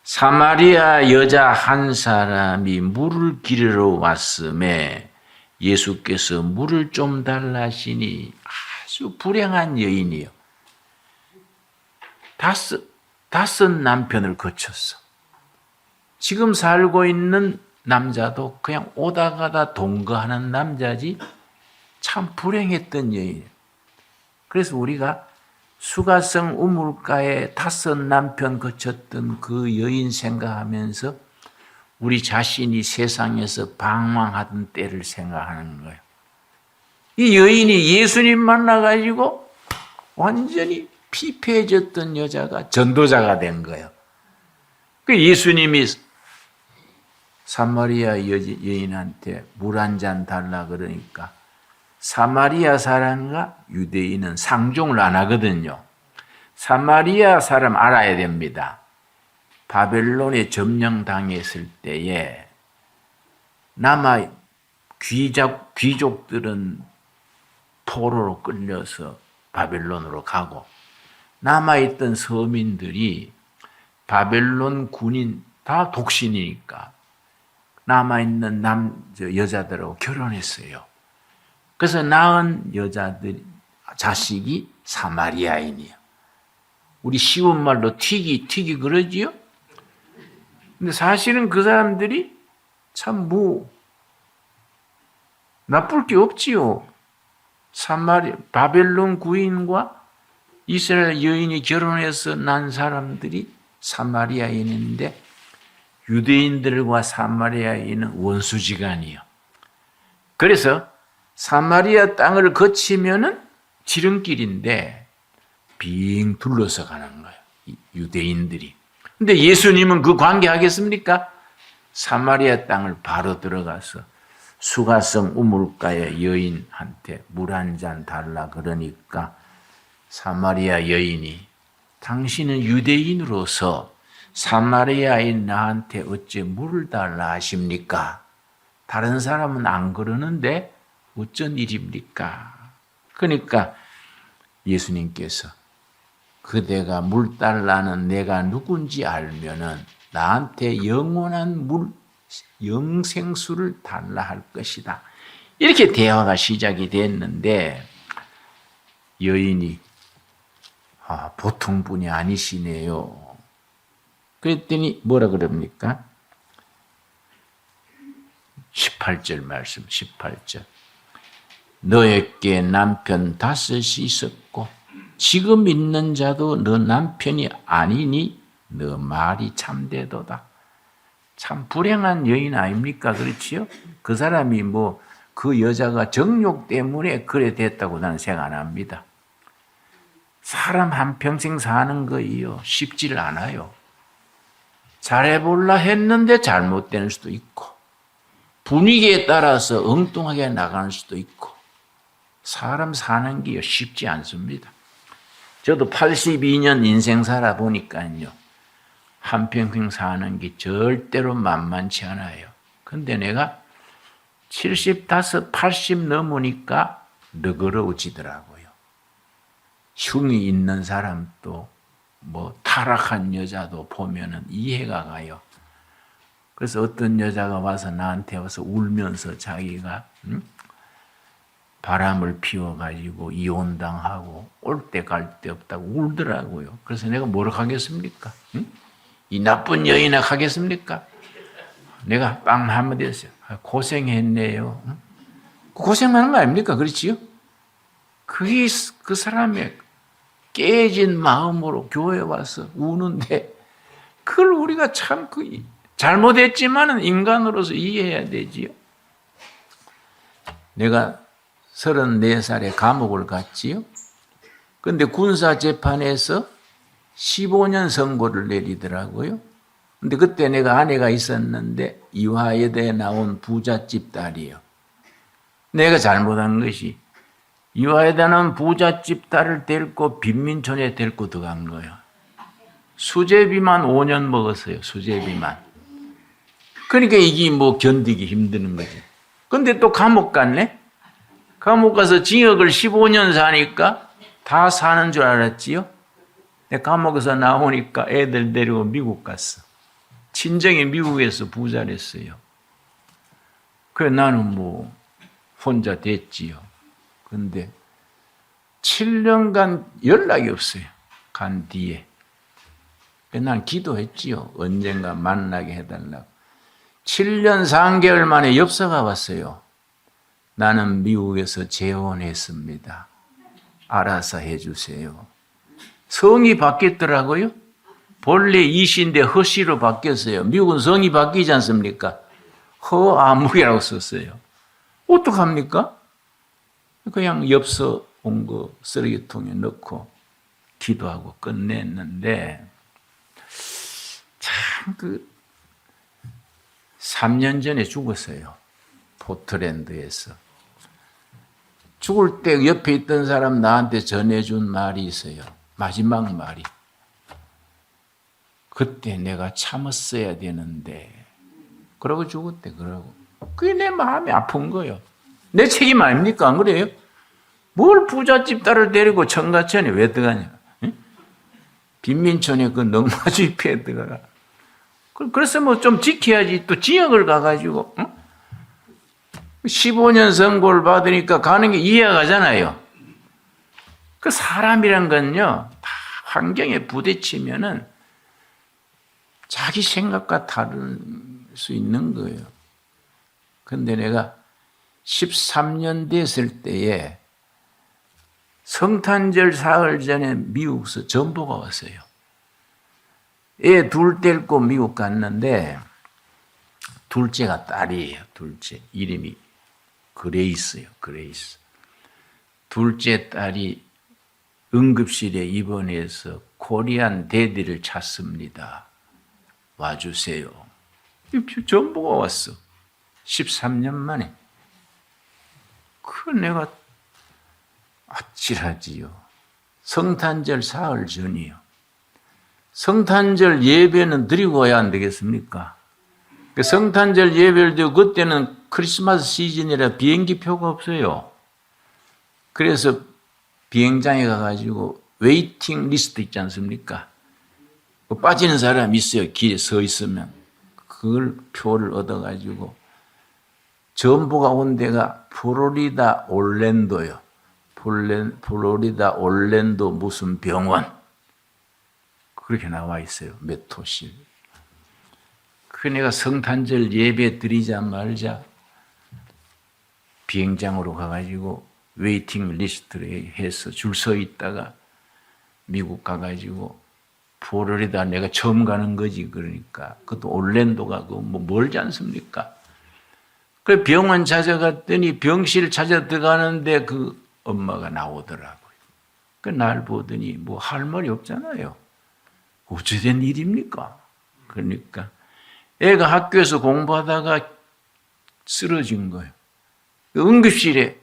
사마리아 여자 한 사람이 물을 기르러 왔음에 예수께서 물을 좀 달라시니, 아주 불행한 여인이요. 다섯 남편을 거쳤어. 지금 살고 있는 남자도 그냥 오다 가다 동거하는 남자지 참 불행했던 여인이에요. 그래서 우리가 수가성 우물가에 5 남편 거쳤던 그 여인 생각하면서 우리 자신이 세상에서 방황하던 때를 생각하는 거예요. 이 여인이 예수님 만나가지고 완전히 피폐해졌던 여자가 전도자가 된 거예요. 그 예수님이 사마리아 여인한테 물 한 잔 달라 그러니까 사마리아 사람과 유대인은 상종을 안 하거든요. 사마리아 사람 알아야 됩니다. 바벨론에 점령당했을 때에 남아 귀족들은 포로로 끌려서 바벨론으로 가고 남아있던 서민들이 바벨론 군인 다 독신이니까 남아있는 여자들하고 결혼했어요. 그래서 낳은 자식이 사마리아인이에요. 우리 쉬운 말로 튀기 그러지요? 근데 사실은 그 사람들이 참 나쁠 게 없지요. 바벨론 구인과 이스라엘 여인이 결혼해서 난 사람들이 사마리아인인데 유대인들과 사마리아인은 원수지간이요. 그래서 사마리아 땅을 거치면은 지름길인데 빙 둘러서 가는 거예요. 유대인들이. 근데 예수님은 그 관계하겠습니까? 사마리아 땅을 바로 들어가서 수가성 우물가의 여인한테 물 한 잔 달라 그러니까 사마리아 여인이 당신은 유대인으로서 사마리아인 나한테 어째 물을 달라 하십니까? 다른 사람은 안 그러는데 어쩐 일입니까? 그러니까 예수님께서 그대가 물 달라는 내가 누군지 알면은 나한테 영원한 물, 영생수를 달라 할 것이다. 이렇게 대화가 시작이 됐는데 여인이 보통 분이 아니시네요. 그랬더니 뭐라 그럽니까? 18절 말씀, 18절. 너에게 남편 5이 있었고 지금 있는 자도 너 남편이 아니니 너 말이 참되도다. 참 불행한 여인 아닙니까? 그렇지요? 그 사람이 그 여자가 정욕 때문에 그래 됐다고 나는 생각 안 합니다. 사람 한평생 사는 거이요. 쉽지를 않아요. 잘해볼라 했는데 잘못되는 수도 있고 분위기에 따라서 엉뚱하게 나가는 수도 있고 사람 사는 게 쉽지 않습니다. 저도 82년 인생 살아보니까요. 한평생 사는 게 절대로 만만치 않아요. 근데 내가 75, 80 넘으니까 너그러워지더라고요. 흉이 있는 사람도 타락한 여자도 보면은 이해가 가요. 그래서 어떤 여자가 와서 나한테 와서 울면서 자기가 바람을 피워가지고 이혼당하고 올 때 갈 데 없다고 울더라고요. 그래서 내가 뭐라고 하겠습니까? 이 나쁜 여인아 하겠습니까? 내가 빵 한마디 했어요. 고생했네요. 고생하는 거 아닙니까? 그렇지요? 그게 그 사람의 깨진 마음으로 교회 와서 우는데 그걸 우리가 참 잘못했지만은 인간으로서 이해해야 되지요. 내가 34살에 감옥을 갔지요. 근데 군사재판에서 15년 선고를 내리더라고요. 근데 그때 내가 아내가 있었는데 이화여대에 나온 부잣집 딸이에요. 내가 잘못한 것이 이화여대 나온 부잣집 딸을 데리고 빈민촌에 데리고 들어간 거예요. 수제비만 5년 먹었어요. 수제비만. 그러니까 이게 뭐 견디기 힘드는 거지. 근데 또 감옥 갔네? 감옥 가서 징역을 15년 사니까 다 사는 줄 알았지요? 감옥에서 나오니까 애들 데리고 미국 갔어. 친정이 미국에서 부자를 했어요. 그래 나는 뭐 혼자 됐지요. 근데 7년간 연락이 없어요. 간 뒤에. 난 기도했지요. 언젠가 만나게 해달라고. 7년 3개월 만에 엽서가 왔어요. 나는 미국에서 재혼했습니다. 알아서 해주세요. 성이 바뀌었더라고요. 본래 이시인데 허씨로 바뀌었어요. 미국은 성이 바뀌지 않습니까? 허아무이라고 썼어요. 어떡합니까? 그냥 엽서 온 거 쓰레기통에 넣고 기도하고 끝냈는데 참 3년 전에 죽었어요. 포트랜드에서. 죽을 때 옆에 있던 사람 나한테 전해준 말이 있어요. 마지막 말이. 그때 내가 참았어야 되는데. 그러고 죽었대, 그러고. 그게 내 마음이 아픈 거예요. 내 책임 아닙니까? 안 그래요? 뭘 부잣집 딸을 데리고 청가천에 왜 들어가냐? 응? 빈민촌에 그 넝마주잎에 들어가. 그래서 뭐 좀 지켜야지. 또 징역을 가가지고, 응? 15년 선고를 받으니까 가는 게 이해가 가잖아요. 그 사람이란 건요, 다 환경에 부딪히면은 자기 생각과 다를 수 있는 거예요. 근데 내가 13년 됐을 때에 성탄절 사흘 전에 미국에서 전보가 왔어요. 애 둘 데리고 미국 갔는데 둘째가 딸이에요. 둘째. 이름이 그레이스요. 그레이스. 둘째 딸이 응급실에 입원해서 코리안 데디를 찾습니다. 와주세요. 전보가 왔어. 13년 만에. 그 내가 아찔하지요. 성탄절 사흘 전이요. 성탄절 예배는 드리고 와야 안 되겠습니까? 성탄절 예배를 드리고 그때는 크리스마스 시즌이라 비행기 표가 없어요. 그래서 비행장에 가가지고 웨이팅 리스트 있지 않습니까? 빠지는 사람이 있어요. 길에 서 있으면. 그걸 표를 얻어가지고 전보가 온 데가 플로리다 올랜도요. 플로리다 올랜도 무슨 병원. 그렇게 나와 있어요. 몇 호실. 그 내가 성탄절 예배 드리자 말자 비행장으로 가가지고 웨이팅 리스트를 해서 줄 서 있다가 미국 가가지고 플로리다 내가 처음 가는 거지. 그러니까 그것도 올랜도가 뭐 멀지 않습니까? 그 병원 찾아갔더니 병실 찾아 들어가는데 그 엄마가 나오더라고요. 그 날 보더니 뭐 할 말이 없잖아요. 어찌된 일입니까? 그러니까 애가 학교에서 공부하다가 쓰러진 거예요. 응급실에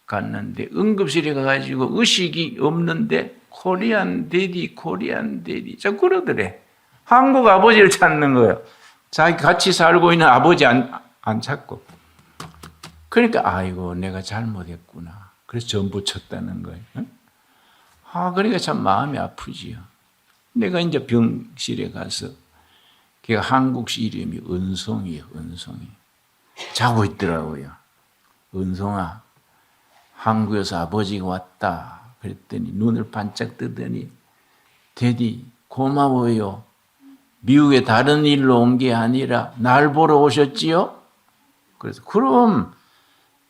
갔는데 응급실에 가가지고 의식이 없는데 코리안 데디 자꾸 그러더래. 한국 아버지를 찾는 거예요. 자기 같이 살고 있는 아버지 안 찾고. 그러니까 아이고 내가 잘못했구나. 그래서 전부 쳤다는 거예요. 그러니까 참 마음이 아프지요. 내가 이제 병실에 가서 걔가 한국식 이름이 은송이에요. 은송이. 자고 있더라고요. 은송아, 한국에서 아버지가 왔다. 그랬더니 눈을 반짝 뜨더니 데디 고마워요. 미국에 다른 일로 온 게 아니라 날 보러 오셨지요? 그래서 그럼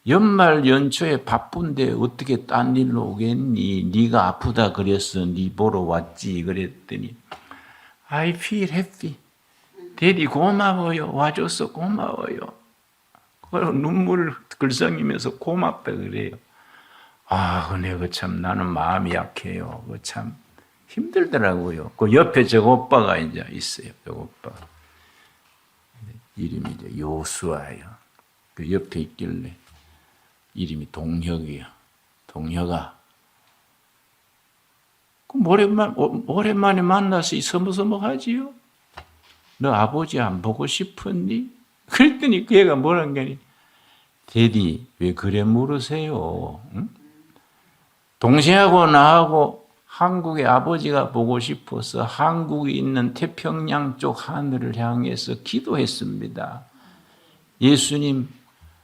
연말 연초에 바쁜데 어떻게 딴 일로 오겠니? 네가 아프다 그랬어. 네 보러 왔지. 그랬더니 I feel happy. 대디 고마워요. 와줘서 고마워요. 그리고 눈물 글썽이면서 고맙다 그래요. 아, 내가 참 나는 마음이 약해요. 그 참 힘들더라고요. 그 옆에 저 오빠가 이제 있어요. 저 오빠. 이름이 이제 요수아예요. 그 옆에 있길래 이름이 동혁이요. 동혁아. 그럼 오랜만에 만나서 서먹서먹하지요? 너 아버지 안 보고 싶었니? 그랬더니 그 애가 뭐란 게니? 데디 왜 그래 물으세요? 응? 동생하고 나하고 한국의 아버지가 보고 싶어서 한국에 있는 태평양 쪽 하늘을 향해서 기도했습니다. 예수님,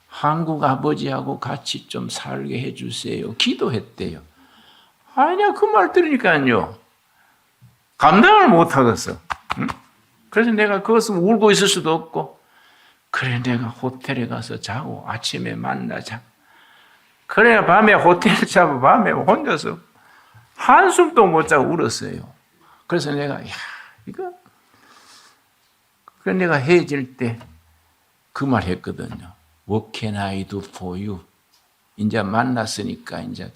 한국 아버지하고 같이 좀 살게 해주세요. 기도했대요. 아니야, 그 말 들으니까요. 감당을 못하겠어. 응? 그래서 내가 그것을 울고 있을 수도 없고, 그래, 내가 호텔에 가서 자고 아침에 만나자. 그래, 밤에 호텔 자고 밤에 혼자서 한숨도 못 자고 울었어요. 그래서 내가, 그래, 내가 헤어질 때 그 말 했거든요. What can I do for you? 이제 만났으니까 이제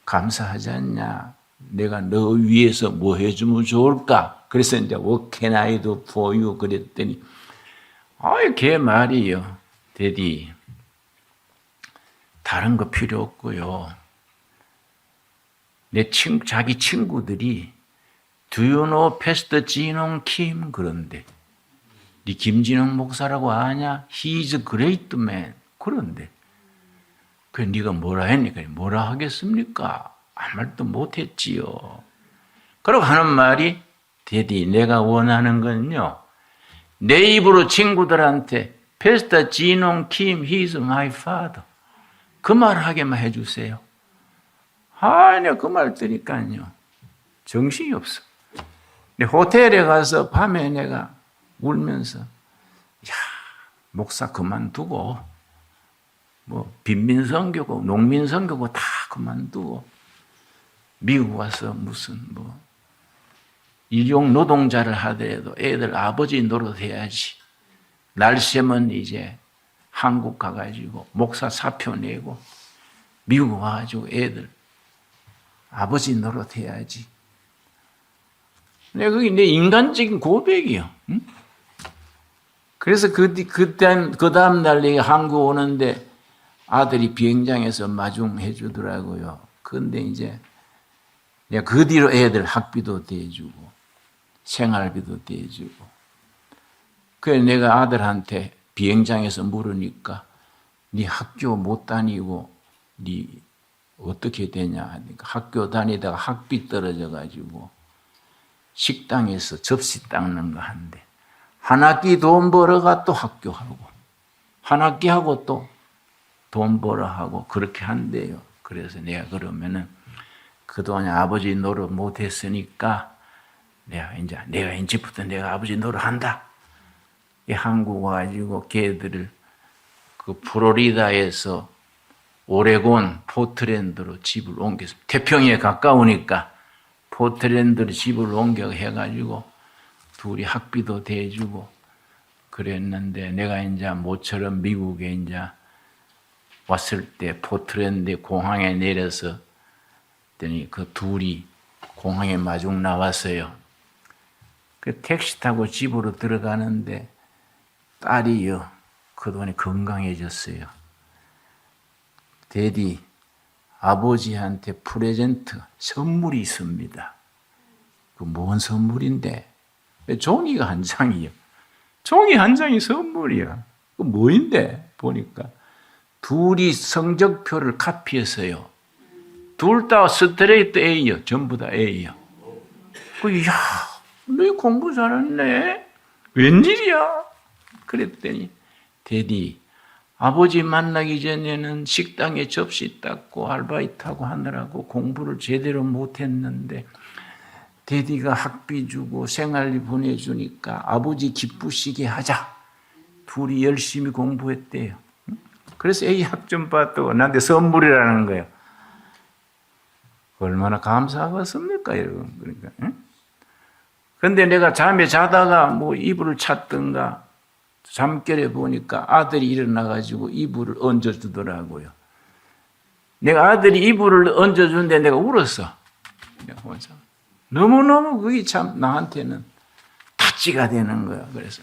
감사하지 않냐? 내가 너 위해서 뭐 해주면 좋을까? 그래서 이제 What can I do for you? 그랬더니 걔 말이요. 데디, 다른 거 필요 없고요. 자기 친구들이 Do you know Pastor 진홍 킴? 그런데 네 김진홍 목사라고 아냐? He is a great man. 그런데 그 네가 뭐라 했니까? 뭐라 하겠습니까? 아무 말도 못했지요. 그러고 하는 말이 데디, 내가 원하는 건요. 내 입으로 친구들한테 Pastor 진홍 킴, he is my father. 그 말 하게만 해주세요. 내가 그 말 들으니까요. 정신이 없어. 호텔에 가서 밤에 내가 울면서, 목사 그만두고, 빈민선교고, 농민선교고 다 그만두고, 미국 와서 무슨, 일용 노동자를 하더라도 애들 아버지 노릇해야지. 날씨면 이제 한국 가가지고 목사 사표 내고 미국 와가지고 애들 아버지 노릇해야지. 그게 내 인간적인 고백이요. 응? 그래서 그 다음 날 내가 한국 오는데 아들이 비행장에서 마중해 주더라고요. 그런데 이제 내가 그 뒤로 애들 학비도 대주고 생활비도 대주고. 그래서 내가 아들한테 비행장에서 물으니까 네 학교 못 다니고 네 어떻게 되냐 하니까 학교 다니다가 학비 떨어져 가지고 식당에서 접시 닦는 거 한대. 한 학기 돈 벌어가 또 학교하고 한 학기 하고 또 돈 벌어 하고 그렇게 한대요. 그래서 내가 그러면은 그동안 아버지 노릇 못 했으니까 내가 이제부터 내가 아버지 노릇 한다. 한국 와가지고 걔들을 그 플로리다에서 오레곤 포트랜드로 집을 옮겼습니다. 태평양에 가까우니까 포트랜드로 집을 옮겨 해가지고 둘이 학비도 대주고 그랬는데 내가 이제 모처럼 미국에 이제 왔을 때 포트랜드 공항에 내려서 했더니 그 둘이 공항에 마중 나왔어요. 그 택시 타고 집으로 들어가는데 딸이요. 그동안에 건강해졌어요. 데디, 아버지한테 프레젠트, 선물이 있습니다. 그 뭔 선물인데? 종이가 한 장이요. 종이 한 장이 선물이야. 그 뭐인데? 보니까 둘이 성적표를 카피했어요. 둘 다 스트레이트 A요. 전부 다 A요. 너 공부 잘했네. 웬일이야? 그랬더니 데디, 아버지 만나기 전에는 식당에 접시 닦고 아르바이트하고 하느라고 공부를 제대로 못했는데 데디가 학비 주고 생활비 보내주니까 아버지 기쁘시게 하자. 둘이 열심히 공부했대요. 그래서 A 학점 받고 나한테 선물이라는 거예요. 얼마나 감사하겠습니까, 여러분. 그러니까. 그런데 내가 잠에 자다가 뭐 이불을 찼던가 잠결에 보니까 아들이 일어나가지고 이불을 얹어주더라고요. 내가 아들이 이불을 얹어주는데 내가 울었어. 너무너무 그게 참 나한테는 타치가 되는 거야. 그래서.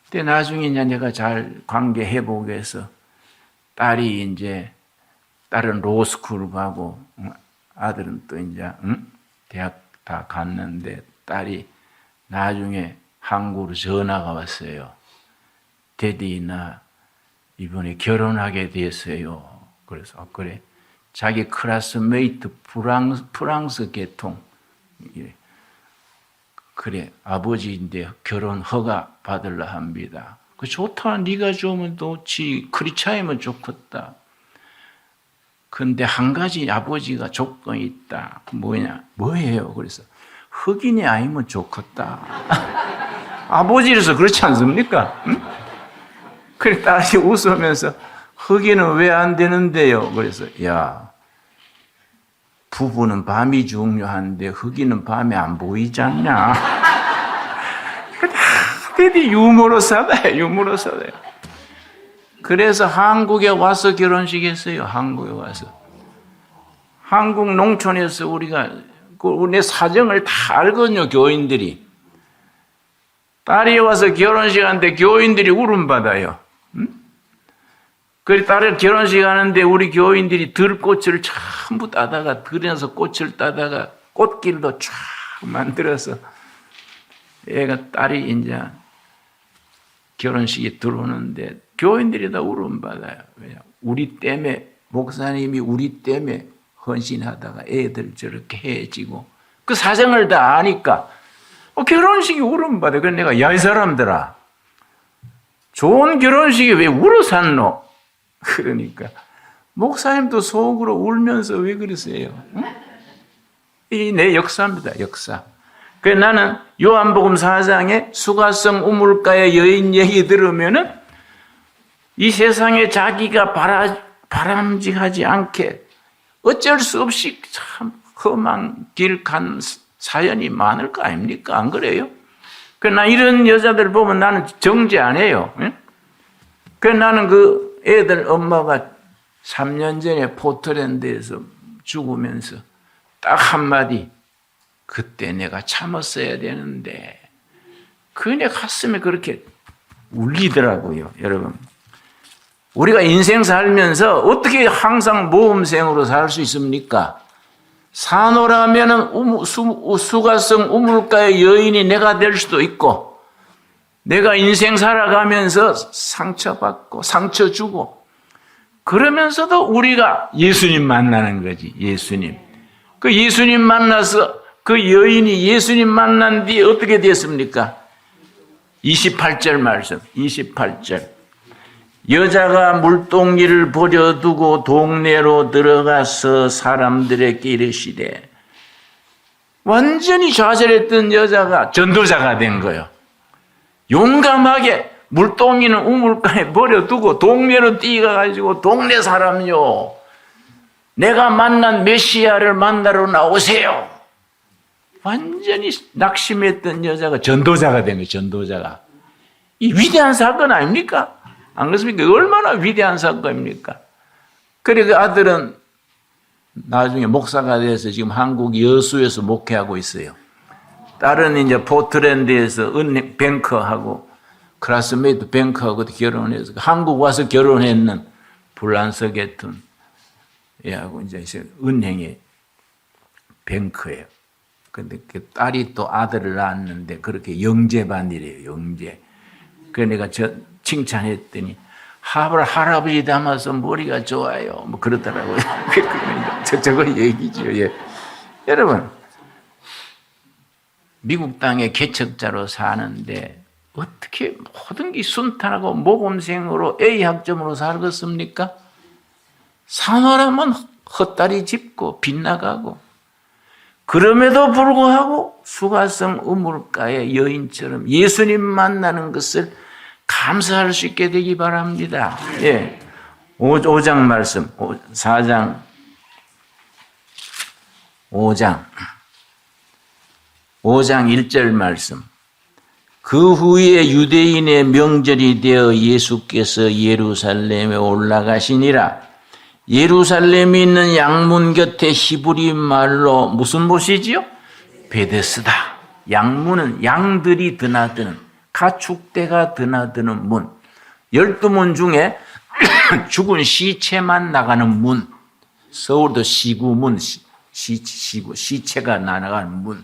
근데 나중에 이제 내가 잘 관계 회복해서 딸이 이제 딸은 로스쿨 가고 아들은 또 이제 대학 다 갔는데 딸이 나중에 한국으로 전화가 왔어요. 데디 나 이번에 결혼하게 됐어요. 그래서 그래 자기 클래스메이트 프랑스 계통 그래 아버지인데 결혼 허가 받으려 합니다. 그 좋다. 네가 좋으면 좋지. 그리 차이면 좋겠다. 근데 한 가지 아버지가 조건이 있다. 뭐예요? 그래서 흑인이 아니면 좋겠다. 아버지로서 그렇지 않습니까? 응? 그래 딸이 웃으면서 흑인은 왜 안 되는데요? 그래서 야 부부는 밤이 중요한데 흑인은 밤에 안 보이지 않냐? 되게 유머러스하다. 그래서 한국에 와서 결혼식 했어요. 한국에 와서. 한국 농촌에서 우리가 내 사정을 다 알거든요. 교인들이. 딸이 와서 결혼식 하는데 교인들이 울음받아요. 그래서 딸이 결혼식 하는데 우리 교인들이 들꽃을 전부 따다가 들에서 꽃을 따다가 꽃길도 쫙 만들어서 딸이 이제 결혼식에 들어오는데 교인들이 다 울음받아요. 왜냐? 우리 때문에 목사님이 우리 때문에 헌신하다가 애들 저렇게 해지고 그 사정을 다 아니까 결혼식이 울음받아요. 그래서 내가 야 이 사람들아 좋은 결혼식에 왜 울어 샀노? 그러니까 목사님도 속으로 울면서 왜 그러세요? 응? 이 내 역사입니다. 역사. 그래서 나는 요한복음 4장에 수가성 우물가의 여인 얘기 들으면은 이 세상에 자기가 바람직하지 않게 어쩔 수 없이 참 험한 길 간 사연이 많을 거 아닙니까? 안 그래요? 그래서 나 이런 여자들 보면 나는 정죄 안 해요. 그래서 나는 그 애들 엄마가 3년 전에 포틀랜드에서 죽으면서 딱 한마디 그때 내가 참았어야 되는데 내 가슴에 그렇게 울리더라고요. 여러분 우리가 인생 살면서 어떻게 항상 모험생으로 살 수 있습니까? 산호라면은 수가성 우물가의 여인이 내가 될 수도 있고 내가 인생 살아가면서 상처받고 상처 주고 그러면서도 우리가 예수님 만나는 거지. 예수님. 그 예수님 만나서 그 여인이 예수님 만난 뒤에 어떻게 됐습니까? 28절 말씀. 28절. 여자가 물동이를 버려두고 동네로 들어가서 사람들에게 이르시되 완전히 좌절했던 여자가 전도자가 된 거예요. 용감하게 물동이는 우물가에 버려두고 동네로 뛰어가지고 동네 사람요 내가 만난 메시아를 만나러 나오세요. 완전히 낙심했던 여자가 전도자가 된 거예요. 전도자가. 이 위대한 사건 아닙니까? 안 그렇습니까? 얼마나 위대한 사건입니까? 그리고 그 아들은 나중에 목사가 돼서 지금 한국 여수에서 목회하고 있어요. 딸은 이제 포틀랜드에서 은행 뱅커하고 클래스메이트 뱅커하고 결혼해서 한국 와서 결혼했는 불란서 계통 얘하고 이제 은행의 뱅커예요. 근데 그 딸이 또 아들을 낳았는데 그렇게 영재반이래요. 영재. 그래서 내가 칭찬했더니 할아버지 닮아서 머리가 좋아요. 뭐 그러더라고요. 저거 얘기죠. 예. 여러분, 미국 땅에 개척자로 사는데 어떻게 모든 게 순탄하고 모범생으로 A 학점으로 살겠습니까? 산호라면 헛다리 짚고 빗나가고 그럼에도 불구하고 수가성 우물가의 여인처럼 예수님 만나는 것을 감사할 수 있게 되기 바랍니다. 예. 5장 말씀, 4장, 5장 1절 말씀. 그 후에 유대인의 명절이 되어 예수께서 예루살렘에 올라가시니라. 예루살렘에 있는 양문 곁에 히브리 말로 무슨 못이지요? 베데스다. 양문은 양들이 드나드는, 가축대가 드나드는 문. 12문 중에 죽은 시체만 나가는 문. 서울도 시구문, 시체가 나가는 문.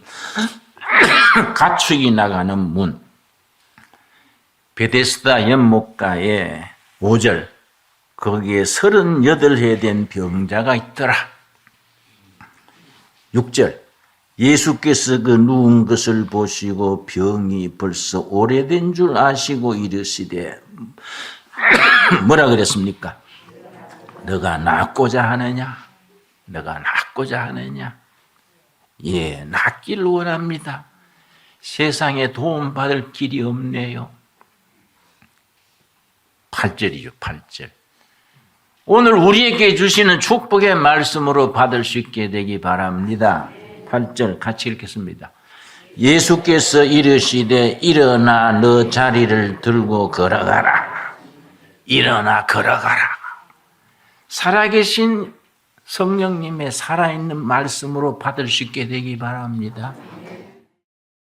가축이 나가는 문. 베데스다 연못가에 5절, 거기에 38해 된 병자가 있더라. 6절, 예수께서 그 누운 것을 보시고 병이 벌써 오래된 줄 아시고 이르시되, 뭐라 그랬습니까? 너가 낫고자 하느냐? 너가 낫고자 하느냐? 예, 낫기를 원합니다. 세상에 도움받을 길이 없네요. 8절이죠, 8절. 오늘 우리에게 주시는 축복의 말씀으로 받을 수 있게 되기 바랍니다. 8절 같이 읽겠습니다. 예수께서 이르시되 일어나 너 자리를 들고 걸어가라. 일어나 걸어가라. 살아계신 성령님의 살아있는 말씀으로 받을 수 있게 되기 바랍니다.